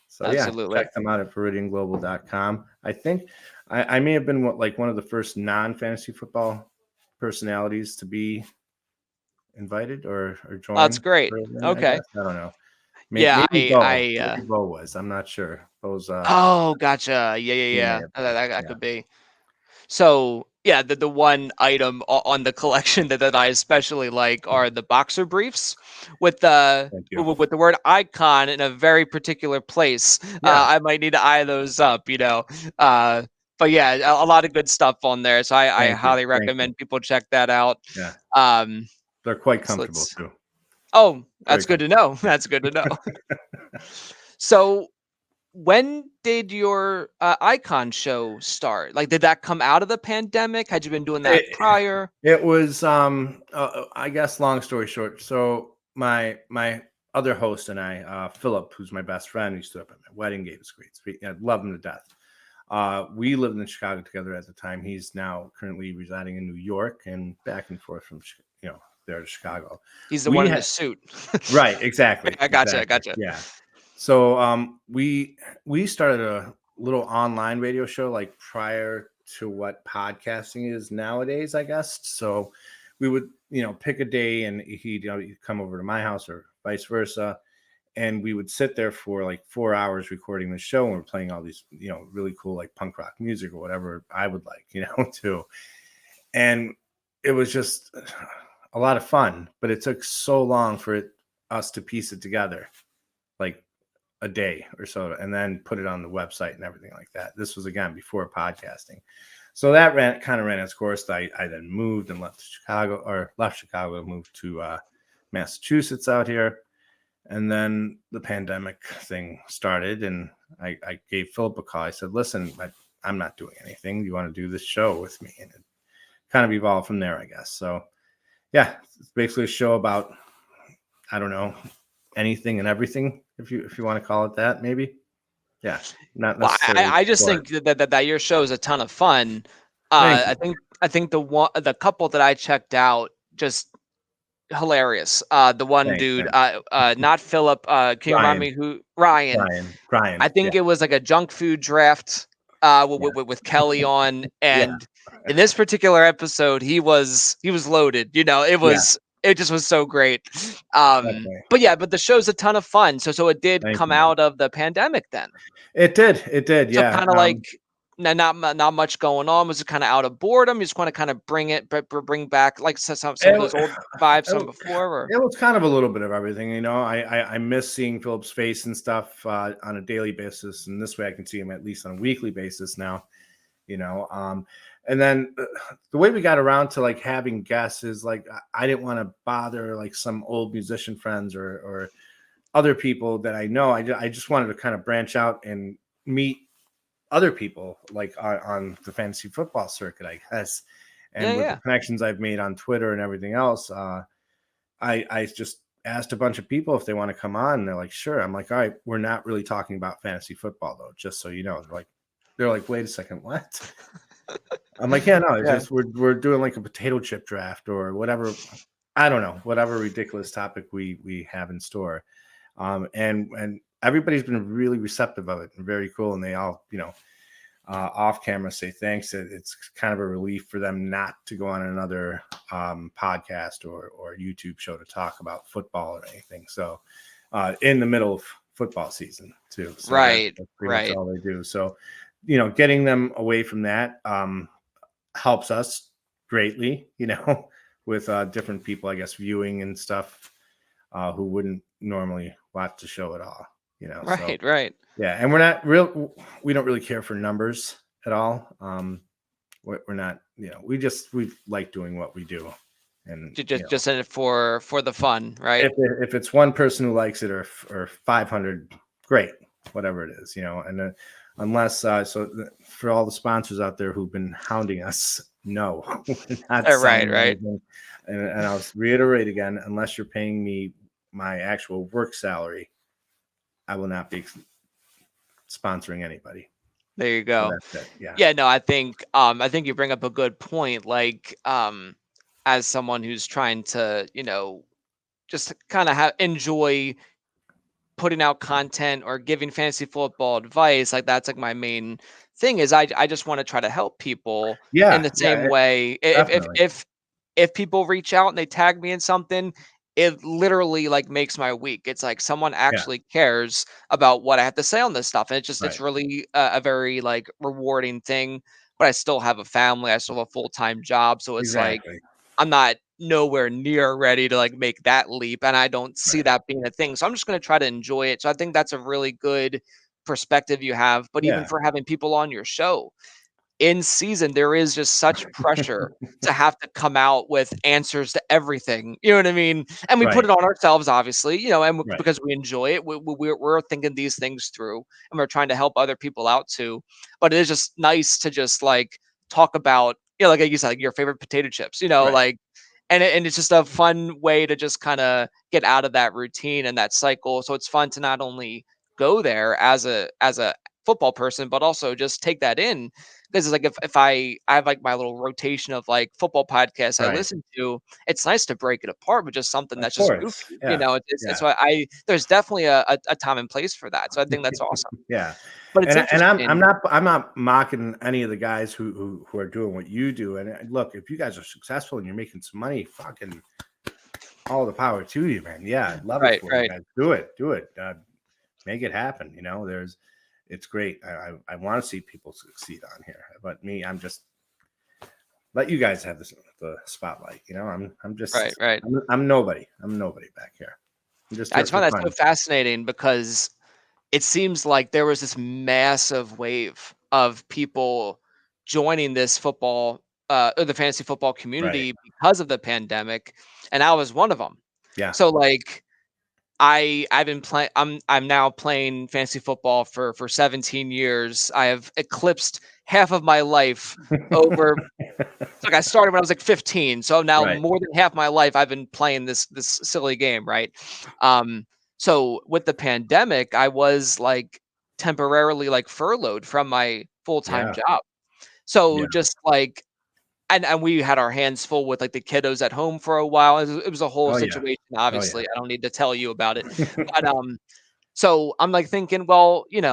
So Absolutely. yeah, check them out at ViridianGlobal.com. I think I may have been one of the first non-fantasy football personalities to be invited or join. That's great. Okay. I don't know. Yeah, Maybe Bo. I Maybe Bo was. I'm not sure. Bo's oh, gotcha. he may Yeah. have That, been. that Yeah. could be. So yeah, the one item on the collection that I especially like are the boxer briefs with the Thank you. with the word icon in a very particular place. Yeah. I might need to eye those up, you know. But yeah, a lot of good stuff on there. So I Thank you. highly Thank you. recommend people check that out. Yeah. Um, They're quite so comfortable let's. too. Oh, Very that's good to know. That's good to know. So when did your icon show start? Like, did that come out of the pandemic? Had you been doing that prior? It was I guess long story short. So my other host and I, Philip, who's my best friend, he stood up at my wedding, gave us great speech. I love him to death. We lived in Chicago together at the time. He's now currently residing in New York and back and forth from there to Chicago. He's the We one in the had- suit. Right, exactly. I gotcha. exactly. I gotcha. Yeah. So we started a little online radio show like prior to what podcasting is nowadays, I guess. So we would, pick a day and he'd come over to my house or vice versa. And we would sit there for like 4 hours recording the show, and we're playing all these, really cool like punk rock music or whatever I would like, too. And it was just a lot of fun, but it took so long for us to piece it together, like a day or so, and then put it on the website and everything like that. This was again before podcasting. So that kind of ran its course. I then moved and left Chicago, moved to Massachusetts out here. And then the pandemic thing started, and I gave Philip a call. I said, listen, I'm not doing anything. Do you want to do this show with me? And it kind of evolved from there, I guess. So, yeah, it's basically a show about, I don't know, anything and everything, if you want to call it that, maybe. Yeah, not necessarily. I just think that your show is a ton of fun. I think the couple that I checked out just hilarious. The one dude, not Philip. Can you remind me who? Ryan. I think it was like a junk food draft with Kelly on, and in this particular episode, he was loaded. It just was so great. But the show's a ton of fun. So it did come out of the pandemic then. It did. So kind of like not much going on. Was it kind of out of boredom? You just want to kind of bring back like some of those old vibes from before? Or? It was kind of a little bit of everything. I miss seeing Philip's face and stuff on a daily basis, and this way I can see him at least on a weekly basis now. And then the way we got around to like having guests is like I didn't want to bother like some old musician friends or other people that I know. I just wanted to kind of branch out and meet other people like on the fantasy football circuit, I guess. And with the connections I've made on Twitter and everything else, I just asked a bunch of people if they want to come on, and they're like, sure. I'm like, all right, we're not really talking about fantasy football though, just so you know. They're like, wait a second, what? I'm like, yeah, no, it's just we're doing like a potato chip draft or whatever. I don't know, whatever ridiculous topic we have in store. And everybody's been really receptive of it and very cool. And they all, off camera say thanks. It's kind of a relief for them not to go on another podcast or YouTube show to talk about football or anything. So in the middle of football season too. So that's pretty much all they do. So, getting them away from that helps us greatly, with different people, I guess, viewing and stuff who wouldn't normally watch the show at all. Right. Yeah, and we don't really care for numbers at all. We're not, we like doing what we do, and just in it for the fun, right? If it's one person who likes it or 500, great, whatever it is, and unless so for all the sponsors out there who've been hounding us, no, we're not right. And I'll reiterate again, unless you're paying me my actual work salary, I will not be sponsoring anybody. There you go. So that's it. Yeah. No, I think you bring up a good point. Like, as someone who's trying to, just kind of enjoy putting out content or giving fantasy football advice, like that's like my main thing is I just want to try to help people in the same way. If people reach out and they tag me in something, it literally like makes my week. It's like someone actually cares about what I have to say on this stuff. And it's really a very like rewarding thing, but I still have a family. I still have a full-time job. So it's like, I'm not nowhere near ready to like make that leap. And I don't see that being a thing. So I'm just going to try to enjoy it. So I think that's a really good perspective you have, but even for having people on your show in season, there is just such pressure to have to come out with answers to everything. You know what I mean? And we put it on ourselves, obviously, and because we enjoy it, we're thinking these things through and we're trying to help other people out too. But it is just nice to just like talk about, like you said, like your favorite potato chips, like, and it's just a fun way to just kind of get out of that routine and that cycle. So it's fun to not only go there as a football person, but also just take that in. Because it's like if I have like my little rotation of like football podcasts I Right. listen to, it's nice to break it apart with just something Of that's just course. goofy. Yeah. It's why there's definitely a time and place for that. So I think that's awesome. Yeah. But it's And interesting. I'm not mocking any of the guys who are doing what you do. And look, if you guys are successful and you're making some money, fucking all the power to you, man. Yeah, I'd love it for you guys. Do it. Make it happen. It's great. I want to see people succeed on here, but me, I'm just let you guys have the spotlight. I'm just right. I'm nobody. I'm nobody back here. I just find that so fascinating because it seems like there was this massive wave of people joining this football or the fantasy football community because of the pandemic, and I was one of them. Yeah. So like I've been playing. I'm now playing fantasy football for 17 years. I have eclipsed half of my life over. Like I started when I was like 15, so now more than half my life I've been playing this silly game, right? So with the pandemic, I was like temporarily like furloughed from my full-time job. So just like and we had our hands full with like the kiddos at home for a while. It was a whole situation. Obviously, I don't need to tell you about it. But so I'm like thinking, well, and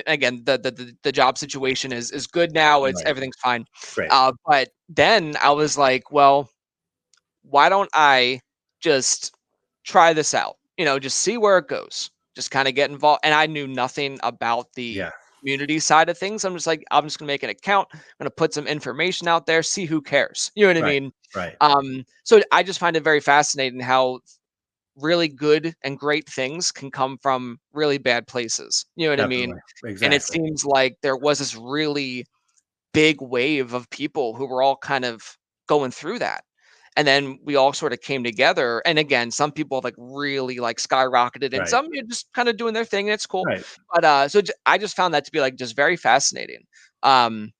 again, the job situation is good now. Everything's fine. Great. But then I was like, well, why don't I just try this out? Just see where it goes. Just kind of get involved. And I knew nothing about the community side of things. I'm just like, I'm just gonna make an account. I'm gonna put some information out there, see who cares. You know what I mean? Right. So I just find it very fascinating how really good and great things can come from really bad places. You know what I mean? Exactly. And it seems like there was this really big wave of people who were all kind of going through that. And then we all sort of came together. And again, some people like really like skyrocketed and some just kind of doing their thing and it's cool. Right. But I just found that to be like just very fascinating. I've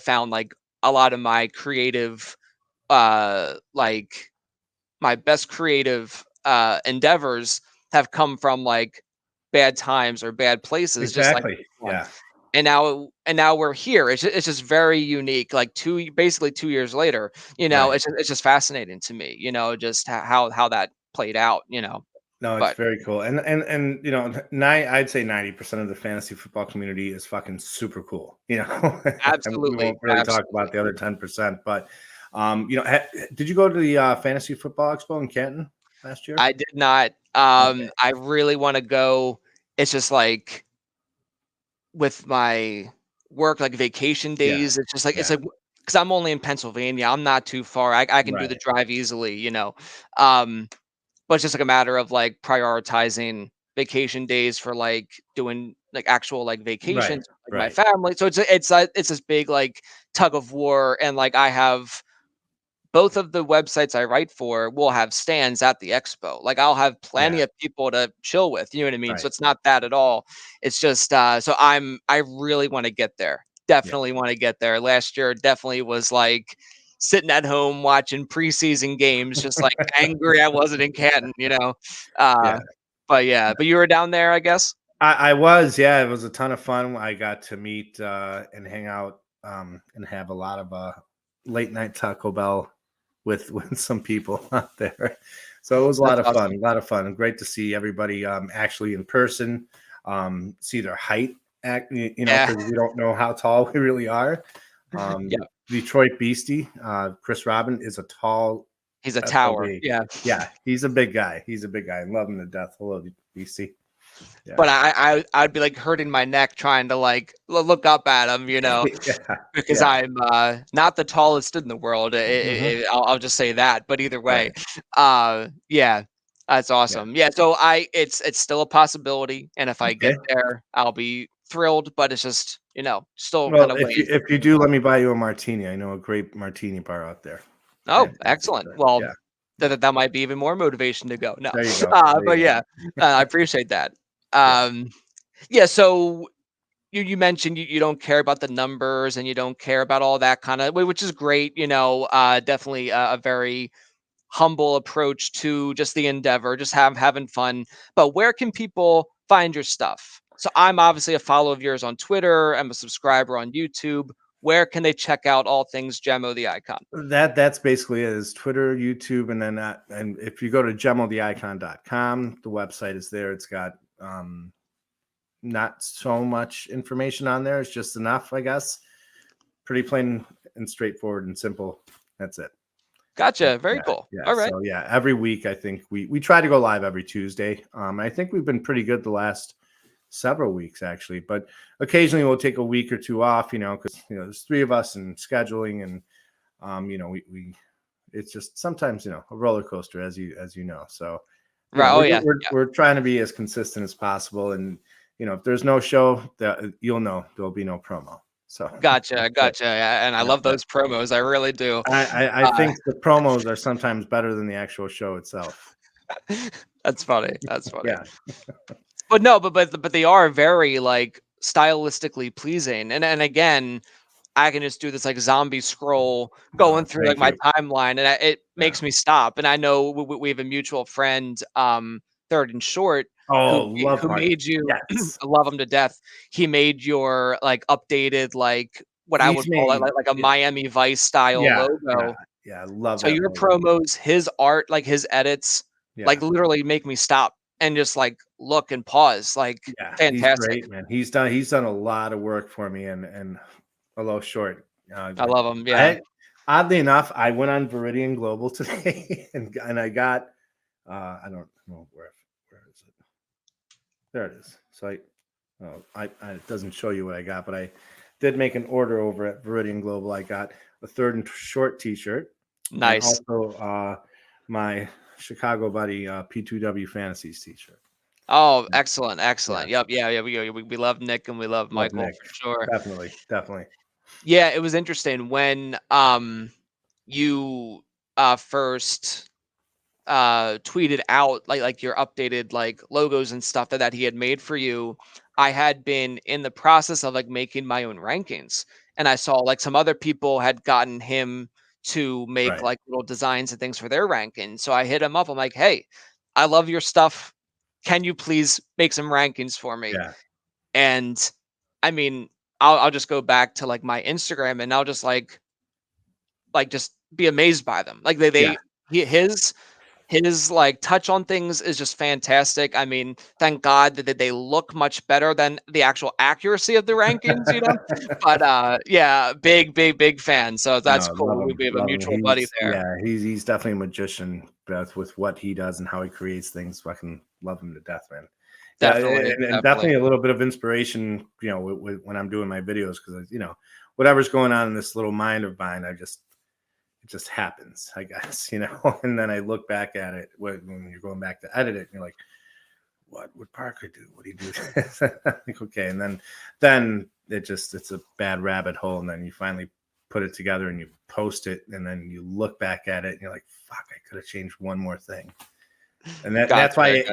found like a lot of my creative like my best creative endeavors have come from like bad times or bad places. Exactly. Just like and now we're here. It's just very unique. Like basically 2 years later, it's just fascinating to me. Just how that played out. No, it's very cool. And I'd say 90% of the fantasy football community is fucking super cool. Absolutely. We won't really talk about the other 10%, but did you go to the Fantasy Football Expo in Canton last year? I did not. I really want to go. It's just like with my work, like vacation days. It's just like it's like because I'm only in Pennsylvania. I'm not too far. I can do the drive easily. But it's just like a matter of like prioritizing vacation days for like doing like actual like vacations with my family. So it's this big like tug of war, and like I have both of the websites I write for will have stands at the expo. Like I'll have plenty of people to chill with. You know what I mean? So it's not that at all. It's just so I really want to get there. Definitely want to get there. Last year definitely was like sitting at home watching preseason games, just like angry I wasn't in Canton, But you were down there, I guess. I was, it was a ton of fun. I got to meet and hang out and have a lot of late night Taco Bell with some people out there. So it was a lot of fun. Great to see everybody actually in person, see their height, because we don't know how tall we really are. Detroit Beastie, Chris Robin is a tall. He's a tower. Yeah. He's a big guy. I love him to death. Hello, Beastie. Yeah. But I'd be like hurting my neck trying to like look up at him, because I'm not the tallest in the world. I'll just say that. But either way, that's awesome. So it's still a possibility, and if I get there, I'll be thrilled. But it's just still kind of waiting. If you do, let me buy you a martini. I know a great martini bar out there. Oh, excellent. Well, that might be even more motivation to go. No, there you go. I appreciate that. So you mentioned you don't care about the numbers and you don't care about all that kind of, which is great. Definitely a very humble approach to just the endeavor, just having fun. But where can people find your stuff? So I'm obviously a follower of yours on Twitter. I'm a subscriber on YouTube. Where can they check out all things Jemo the Icon? That's basically it, is Twitter, YouTube, and then and if you go to jemotheicon.com, the website is there. It's got not so much information on there. It's just enough, I guess. Pretty plain and straightforward and simple. That's it. Gotcha. Very cool. Yeah. All right. So yeah, every week I think we try to go live every Tuesday. I think we've been pretty good the last several weeks actually, but occasionally we'll take a week or two off, because there's three of us and scheduling, and we it's just sometimes a roller coaster, as you know. So right. We're trying to be as consistent as possible, and if there's no show, that you'll know there'll be no promo. So Gotcha. And I love those promos. I really do. I think the promos are sometimes better than the actual show itself. That's funny. Yeah. But no, but they are very like stylistically pleasing. And again, I can just do this like zombie scroll going through like my timeline, and it makes me stop. And I know we have a mutual friend, Third and Short, who made you. Yes. I love him to death. He made your like updated like what I would call it like a Miami Vice style logo. Yeah, I love so that. Your promos, his art, like his edits, like literally make me stop and just like look and pause. Like fantastic. He's great, man. He's done a lot of work for me, and hello, Short. I love him. Yeah. Oddly enough, I went on Viridian Global today, and I got I don't know where is it. There it is. So it doesn't show you what I got, but I did make an order over at Viridian Global. I got a Third and Short T-shirt. Nice. And also my Chicago buddy P2W Fantasies T-shirt. Oh, excellent. Yep. Yeah. We love Nick and we love Michael Nick. for sure. Definitely. Yeah, it was interesting when you first tweeted out like your updated like logos and stuff that he had made for you. I had been in the process of like making my own rankings, and I saw like some other people had gotten him to make like little designs and things for their rankings. So I hit him up. I'm like, hey, I love your stuff. Can you please make some rankings for me? Yeah. And I mean, I'll just go back to like my Instagram, and I'll just like just be amazed by them. Like his like touch on things is just fantastic. I mean, thank God that they look much better than the actual accuracy of the rankings, But yeah, big fan. So that's cool. We have a mutual buddy there. Yeah, he's definitely a magician, with what he does and how he creates things. I can love him to death, man. Definitely, and definitely a little bit of inspiration, when I'm doing my videos, because whatever's going on in this little mind of mine, it just happens, I guess, and then I look back at it when you're going back to edit it, and you're like, what would Parker do? What do you do? Like, okay. And then it's a bad rabbit hole. And then you finally put it together and you post it, and then you look back at it and you're like, fuck, I could have changed one more thing. And that's why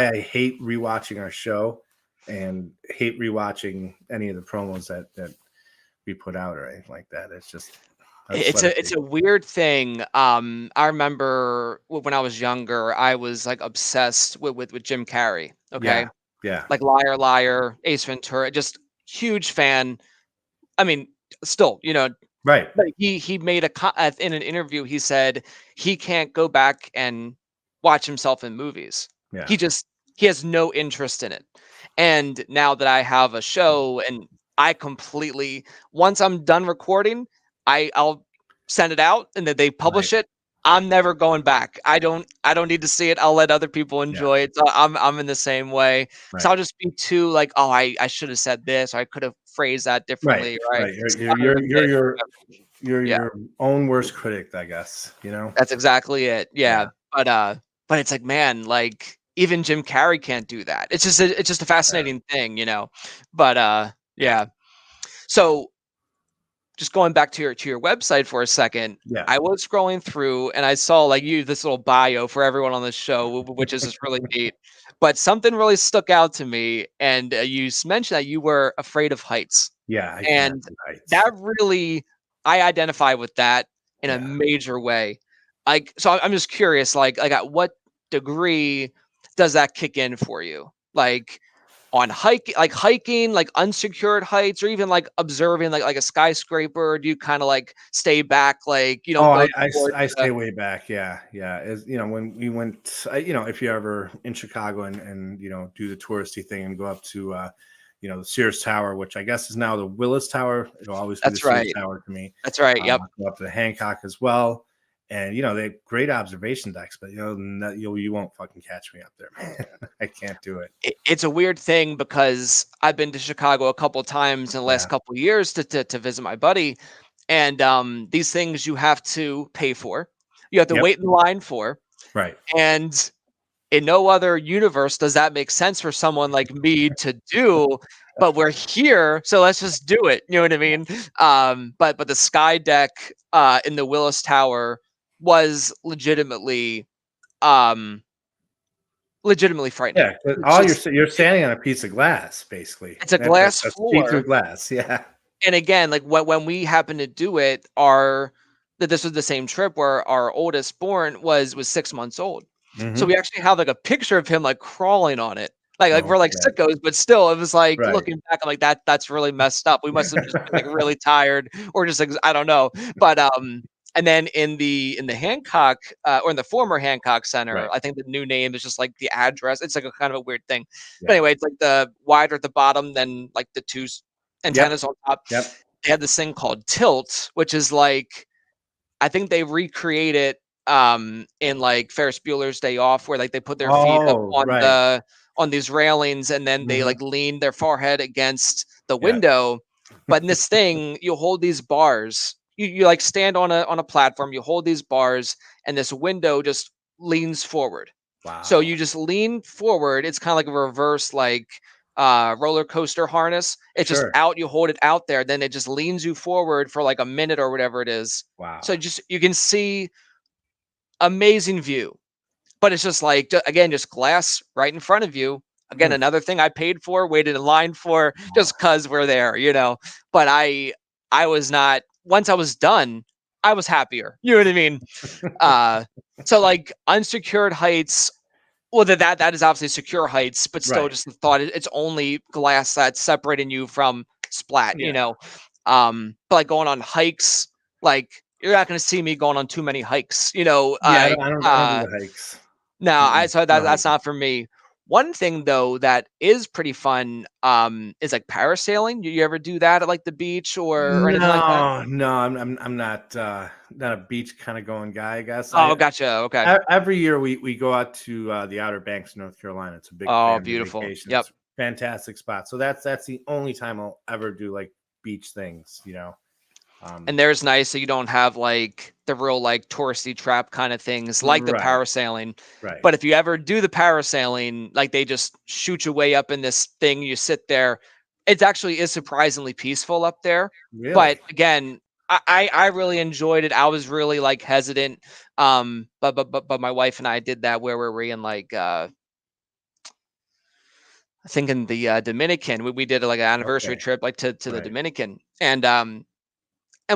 I hate rewatching our show and hate rewatching any of the promos that we put out or anything like that. It's just, it's a weird thing. I remember when I was younger, I was like obsessed with Jim Carrey. Okay. Yeah. Like Liar Liar, Ace Ventura, just huge fan. I mean, still, right. But he made in an interview, he said he can't go back and watch himself in movies. Yeah. He has no interest in it. And now that I have a show, and I completely, once I'm done recording, I'll send it out, and then they publish it. I'm never going back. I don't need to see it. I'll let other people enjoy it. So I'm in the same way. So I'll just be too like, oh, I should have said this, or I could have phrased that differently. Right. You're your own worst critic, I guess. That's exactly it. Yeah. But it's like, man, like even Jim Carrey can't do that. It's just a fascinating thing, But yeah. So just going back to your website for a second, I was scrolling through and I saw like this little bio for everyone on this show, which is just really neat. But something really stuck out to me, and you mentioned that you were afraid of heights. Yeah, that really, I identify with that in a major way. Like, so I'm just curious, like at what degree does that kick in for you? Like, on hiking, like unsecured heights, or even like observing like a skyscraper? Do you kind of like stay back, like you don't Oh, go I towards stay way back. Yeah, yeah. As you know, when we went, if you're ever in Chicago and do the touristy thing and go up to the Sears Tower, which I guess is now the Willis Tower. It'll always be the That's Sears right. Tower to me. That's right. Yep. Go up to the Hancock as well, and they have great observation decks, but you won't fucking catch me up there, man. I can't do it. It's a weird thing because I've been to Chicago a couple times in the last Yeah. couple of years to visit my buddy, and these things you have to pay for. You have to Yep. wait in line for, Right. and in no other universe does that make sense for someone like me to do. But we're here, so let's just do it. You know what I mean? But the sky deck in the Willis Tower was legitimately frightening. Yeah, 'cause It's just you're standing on a piece of glass, basically. it's a glass That's see-through floor. glass. Yeah. And again, like when we happened to do it, that this was the same trip where our oldest born was 6 months old. So Mhm. we actually have like a picture of him like crawling on it. Like Oh, we're like yeah. sickos, but still it was like Right. looking back, I'm like that's really messed up. We must have just been like really tired or just like I don't know. But and then in the Hancock or in the former Hancock Center, Right. I think the new name is just like the address. It's like a kind of a weird thing. But Yeah. anyway, it's like the wider at the bottom than like the two Yep. antennas on top. Yep. They had this thing called Tilt, which is like I think they recreate it in like Ferris Bueller's Day Off, where like they put their feet up Oh, right. on these railings and then they Mhm. like lean their forehead against the Yeah. window. But in this thing, you hold these bars. You like stand on a platform, you hold these bars, and this window just leans forward. So Wow. you just lean forward. It's kind of like a reverse like roller coaster harness. It's just Sure. out, you hold it out there, then it just leans you forward for like a minute or whatever it is. So Wow. just you can see amazing view, but it's just like again, just glass right in front of you. Again, Mm. another thing I paid for, waited in line for, Wow. just cause we're there. But I was not. Once I was done, I was happier. You know what I mean? Uh, so like unsecured heights. Well, that is obviously secure heights, but still, Right. just the thought it's only glass that's separating you from splat. Yeah. But like going on hikes, like you're not going to see me going on too many hikes. Yeah, Like I don't do the hikes. no, Mm-mm. No that's hiking. not for me. One thing though that is pretty fun is like parasailing. You ever do that at like the beach or anything like that? No, I'm not a beach kind of going guy, I guess. Oh, gotcha. Okay. Every year we go out to the Outer Banks, North Carolina. It's a big Oh, family beautiful. vacation. Yep. It's a fantastic spot. So that's the only time I'll ever do like beach things. And there's nice, so you don't have like the real like touristy trap kind of things like the Right, parasailing. right. But if you ever do the parasailing, like they just shoot you way up in this thing, you sit there. It actually is surprisingly peaceful up there. But Really? again, I really enjoyed it. I was really like hesitant. But my wife and I did that. Where were we in like I think in the Dominican. We did like an anniversary Okay. trip like to the Right. Dominican. And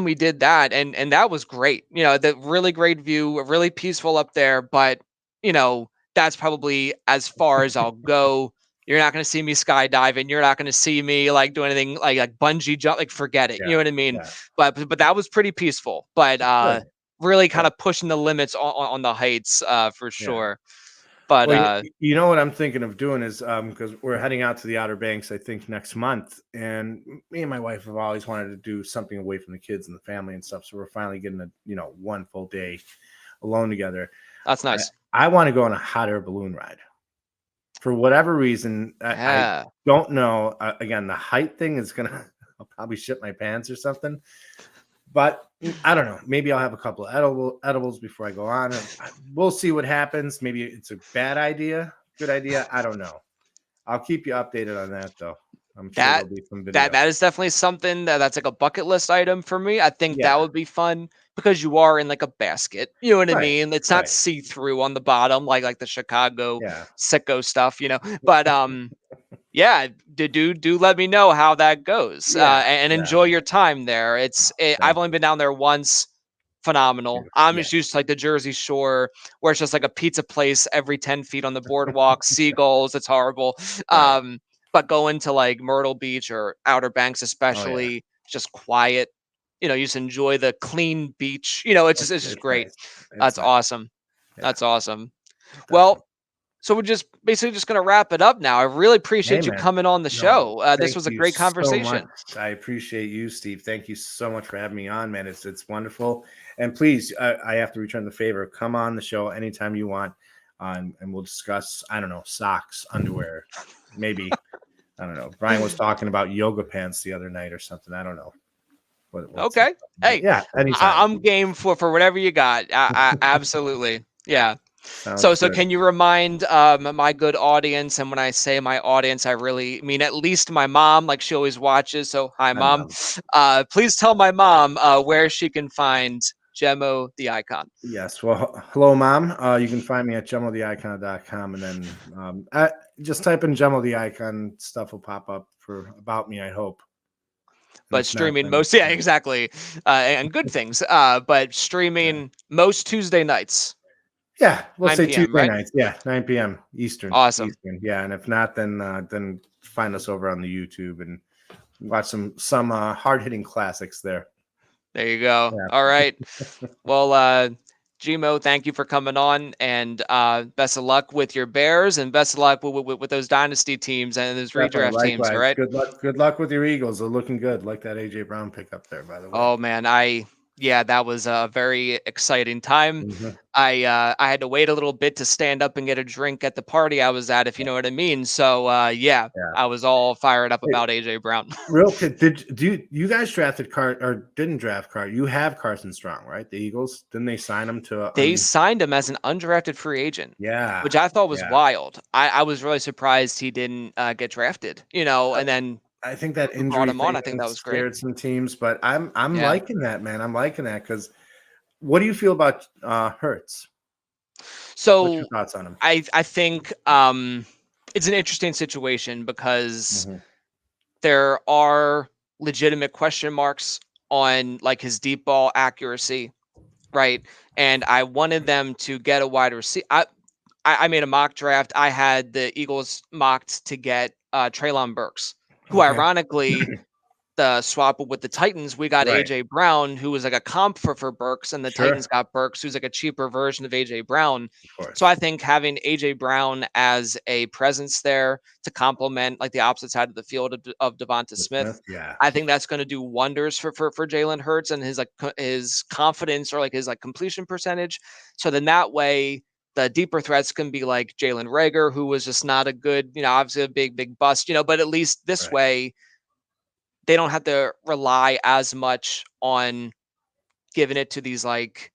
we did that, and that was great. The really great view, really peaceful up there, but that's probably as far as I'll go. You're not going to see me skydiving. You're not going to see me like do anything like bungee jump. Like forget it. You Yeah. know what I mean? Yeah. But that was pretty peaceful. But Good. really kind Good. of pushing the limits on the heights for Yeah. sure. But Well, you know what I'm thinking of doing is because we're heading out to the Outer Banks, I think next month, and me and my wife have always wanted to do something away from the kids and the family and stuff. So we're finally getting one full day alone together. that's nice. I want to go on a hot air balloon ride for whatever reason. I Yeah. don't know. Again, the height thing is I'll probably shit my pants or something. But I don't know. Maybe I'll have a couple of edibles before I go on. We'll see what happens. Maybe it's a bad idea, good idea. I don't know. I'll keep you updated on that, though. I'm sure That there'll be some video. that is definitely something that's like a bucket list item for me. I think that Yeah. would be fun because you are in like a basket. You know what I Right. mean? It's not Right. see through on the bottom like the Chicago Yeah. sicko stuff. But yeah, do let me know how that goes. Yeah. And Yeah. enjoy your time there. Thank I've only you. been down there once. Phenomenal. I'm Yeah. just used to like the Jersey Shore where it's just like a pizza place every 10 feet on the boardwalk, seagulls. It's horrible. Right. but going to like Myrtle Beach or Outer Banks, especially, just quiet. You just enjoy the clean beach. It's just great. Nice. That's Nice. awesome. Yeah, That's awesome. definitely. Well, so we're just basically just going to wrap it up now. I really appreciate you man. coming on the No, show. This thank was a you great so conversation. much. I appreciate you, Steve. Thank you so much for having me on, man. It's wonderful. And please, I have to return the favor. Come on the show anytime you want, and we'll discuss, I don't know, socks, underwear, maybe. I don't know. Brian was talking about yoga pants the other night or something. I don't know. Okay. Hey, yeah, anytime. I'm game for whatever you got. I absolutely. Yeah. Sounds So good. can you remind my good audience, and when I say my audience, I really mean at least my mom, like she always watches. So hi, Mom. Please tell my mom where she can find Jemo the Icon. Yes. Well, hello, Mom. You can find me at gemotheicon.com, and then just type in Jemo the Icon. Stuff will pop up for about me, I hope. And But if not, streaming then- most, yeah, exactly, and good things. But streaming most Tuesday nights. Yeah, we'll 9 say p.m., Tuesday right? nights. Yeah, 9 p.m. Eastern. Awesome. Eastern. Yeah, and if not, then find us over on the YouTube and watch some hard hitting classics there. There you go. Yeah. All right. Well, Jemo, thank you for coming on, and best of luck with your Bears, and best of luck with those dynasty teams and those Definitely, redraft teams. All likewise. right. Good luck. Good luck with your Eagles. They're looking good. Like that AJ Brown pickup there, by the way. Oh man, that was a very exciting time. Mhm. I had to wait a little bit to stand up and get a drink at the party I was at, if you know what I mean. So yeah, I was all fired up Hey, about AJ Brown. Real quick, you guys drafted didn't draft Carson? You have Carson Strong, right? The Eagles, didn't they sign him to? They signed him as an undrafted free agent. Yeah, Which I thought was yeah. wild. I was really surprised he didn't get drafted. And then I think that brought injury him on. I thing think that was great. scared some teams, but I'm Yeah. liking that, man. I'm liking that because what do you feel about Hurts? What's So your thoughts on him? I think it's an interesting situation because Mhm. there are legitimate question marks on like his deep ball accuracy, right? And I wanted them to get a wide receiver. I made a mock draft. I had the Eagles mocked to get Treylon Burks, who Okay. ironically the swap with the Titans, we got Right. AJ Brown, who was like a comp for Burks, and the Sure. Titans got Burks, who's like a cheaper version of AJ Brown. Of course. So I think having AJ Brown as a presence there to complement like the opposite side of the field of Devonta Smith, Yeah. I think that's going to do wonders for Jalen Hurts and his like his confidence or like his like completion percentage. So then that way the deeper threats can be like Jalen Reagor, who was just not a good, obviously a big bust, but at least this Right. way they don't have to rely as much on giving it to these like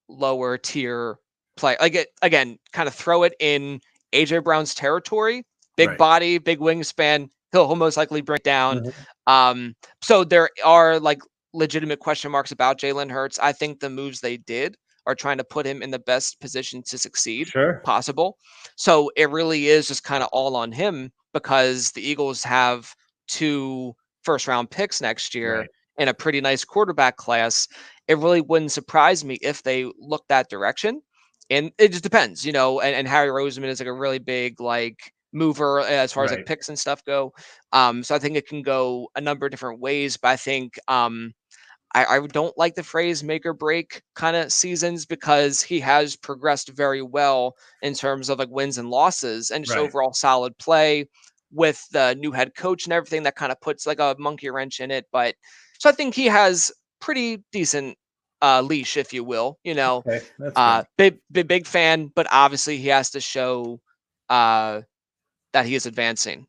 lower tier play. Like again, kind of throw it in AJ Brown's territory. Big Right. body, big wingspan. He'll most likely break down. Mhm. So there are like legitimate question marks about Jalen Hurts. I think the moves they did are trying to put him in the best position to succeed Sure. possible. So it really is just kind of all on him because the Eagles have 2 first-round picks next year Right. and a pretty nice quarterback class. It really wouldn't surprise me if they look that direction. And it just depends, and Harry Roseman is like a really big like mover as far as like Right. picks and stuff go. So I think it can go a number of different ways, but I think I don't like the phrase make or break kind of seasons because he has progressed very well in terms of like wins and losses and just Right. overall solid play with the new head coach and everything that kind of puts like a monkey wrench in it. But so I think he has pretty decent leash, if you will, Okay. That's good. big fan, but obviously he has to show that he is advancing,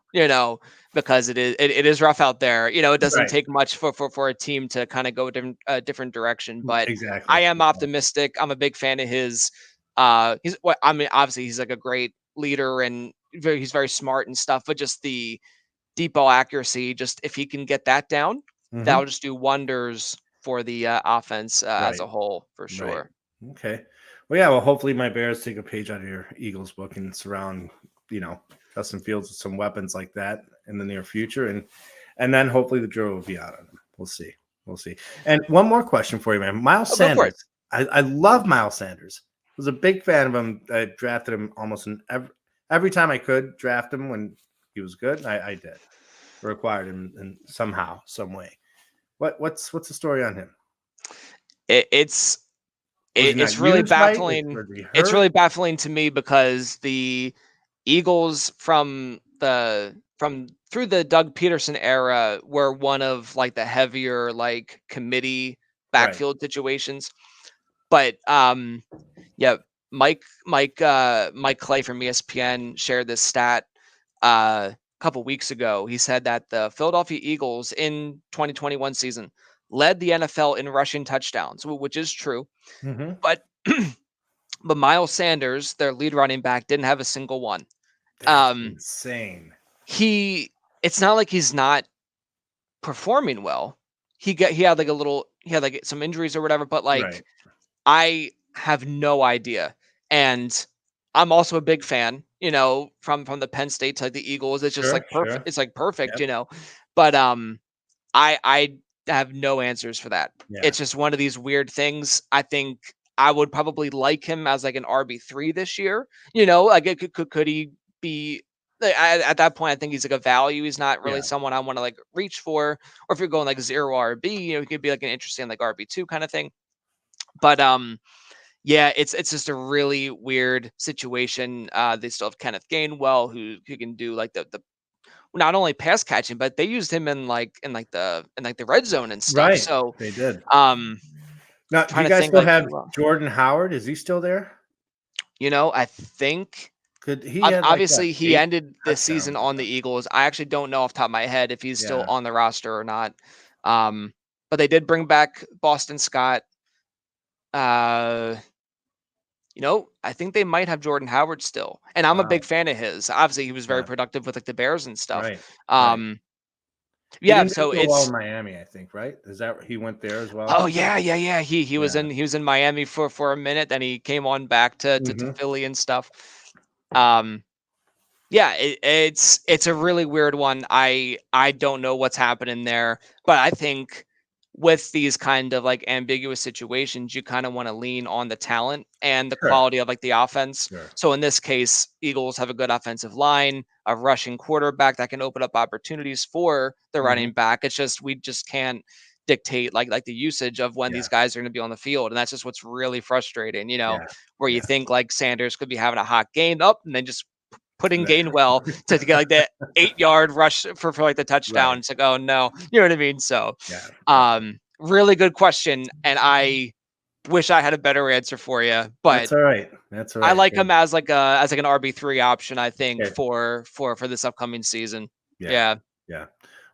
because it is rough out there. It doesn't Right. take much for a team to kind of go a different direction, but Exactly. I am optimistic. I'm a big fan of his. Obviously he's like a great leader and he's very smart and stuff, but just the deep ball accuracy, just if he can get that down, that'll Mhm. just do wonders for the offense as Right. a whole, for Right. sure. Okay. Well, yeah. Well, hopefully my Bears take a page out of your Eagles book and surround, Justin Fields with some weapons like that in the near future, and then hopefully the jury will be out on him. We'll see. We'll see. And one more question for you, man. Miles Oh, go for it. Sanders. I love Miles Sanders. I was a big fan of him. I drafted him almost every time I could draft him when he was good. I did. Required him in somehow, some way. What's the story on him? It's Was he not it's really used right? baffling. Was he It's hurt? really baffling to me because the Eagles from through the Doug Peterson era were one of like the heavier like committee Right. backfield situations. But yeah, Mike Clay from ESPN shared this stat a couple weeks ago. He said that the Philadelphia Eagles in 2021 season led the NFL in rushing touchdowns, which is true. Mhm. But but Miles Sanders, their lead running back, didn't have a single one. That's insane. It's not like he's not performing well. He had like some injuries or whatever, but like Right. I have no idea. And I'm also a big fan, from the Penn State to like the Eagles. It's just Sure, like perfect. sure. It's like perfect, Yep. But I have no answers for that. Yeah. It's just one of these weird things. I think I would probably like him as like an RB3 this year. Like could he be at that point? I think he's like a value. He's not really Yeah. someone I want to like reach for. Or if you're going like 0 RB, he could be like an interesting like RB2 kind of thing. But yeah, it's just a really weird situation. They still have Kenneth Gainwell who can do like the not only pass catching, but they used him in the red zone and stuff. Right. So They did. Now, do trying you to guys think still like have Jordan Howard? Is he still there? I think Could he had like obviously what, he 8 ended this season touchdowns or on the something? Eagles. I actually don't know off the top of my head if he's still Yeah. on the roster or not. But they did bring back Boston Scott. I think they might have Jordan Howard still, and I'm a Wow. big fan of his. Obviously, he was very Yeah. productive with like the Bears and stuff. Right. Right. He Yeah. didn't So do well it's in Miami, I think, right? Is that he went there as well? oh yeah. He was Yeah. in Miami for a minute, then he came on back to Mhm. Philly and stuff. Yeah, it's a really weird one. I don't know what's happening there, but I think with these kind of like ambiguous situations, you kind of want to lean on the talent and the Sure. quality of like the offense. Sure. So in this case, Eagles have a good offensive line, a rushing quarterback that can open up opportunities for the running Mhm. back. It's just we just can't dictate like the usage of when Yeah. these guys are going to be on the field, and that's just what's really frustrating. Yeah. Where you Yeah. think like Sanders could be having a hot game up, and then just putting That- Gainwell to get like that 8-yard rush for like the touchdown. Right. It's like, oh no, you know what I mean? So, Yeah. really good question, and I wish I had a better answer for you, but That's all right. That's all I right. like Good. him as like an RB3 option. I think Okay. for this upcoming season. Yeah. Yeah, Yeah.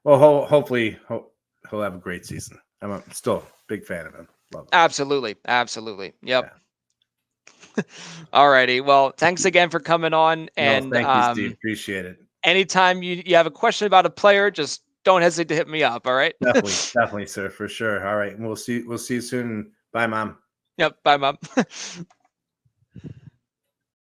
Well, hopefully he'll have a great season. I'm still a big fan of him. Love him. absolutely. Yep. Alrighty. Well, thanks again for coming on. And No, thank you, Steve. Appreciate it. anytime you have a question about a player, just don't hesitate to hit me up. All right. Definitely, sir, for sure. All right. We'll see you soon. Bye, Mom. Yep. Bye, Mom.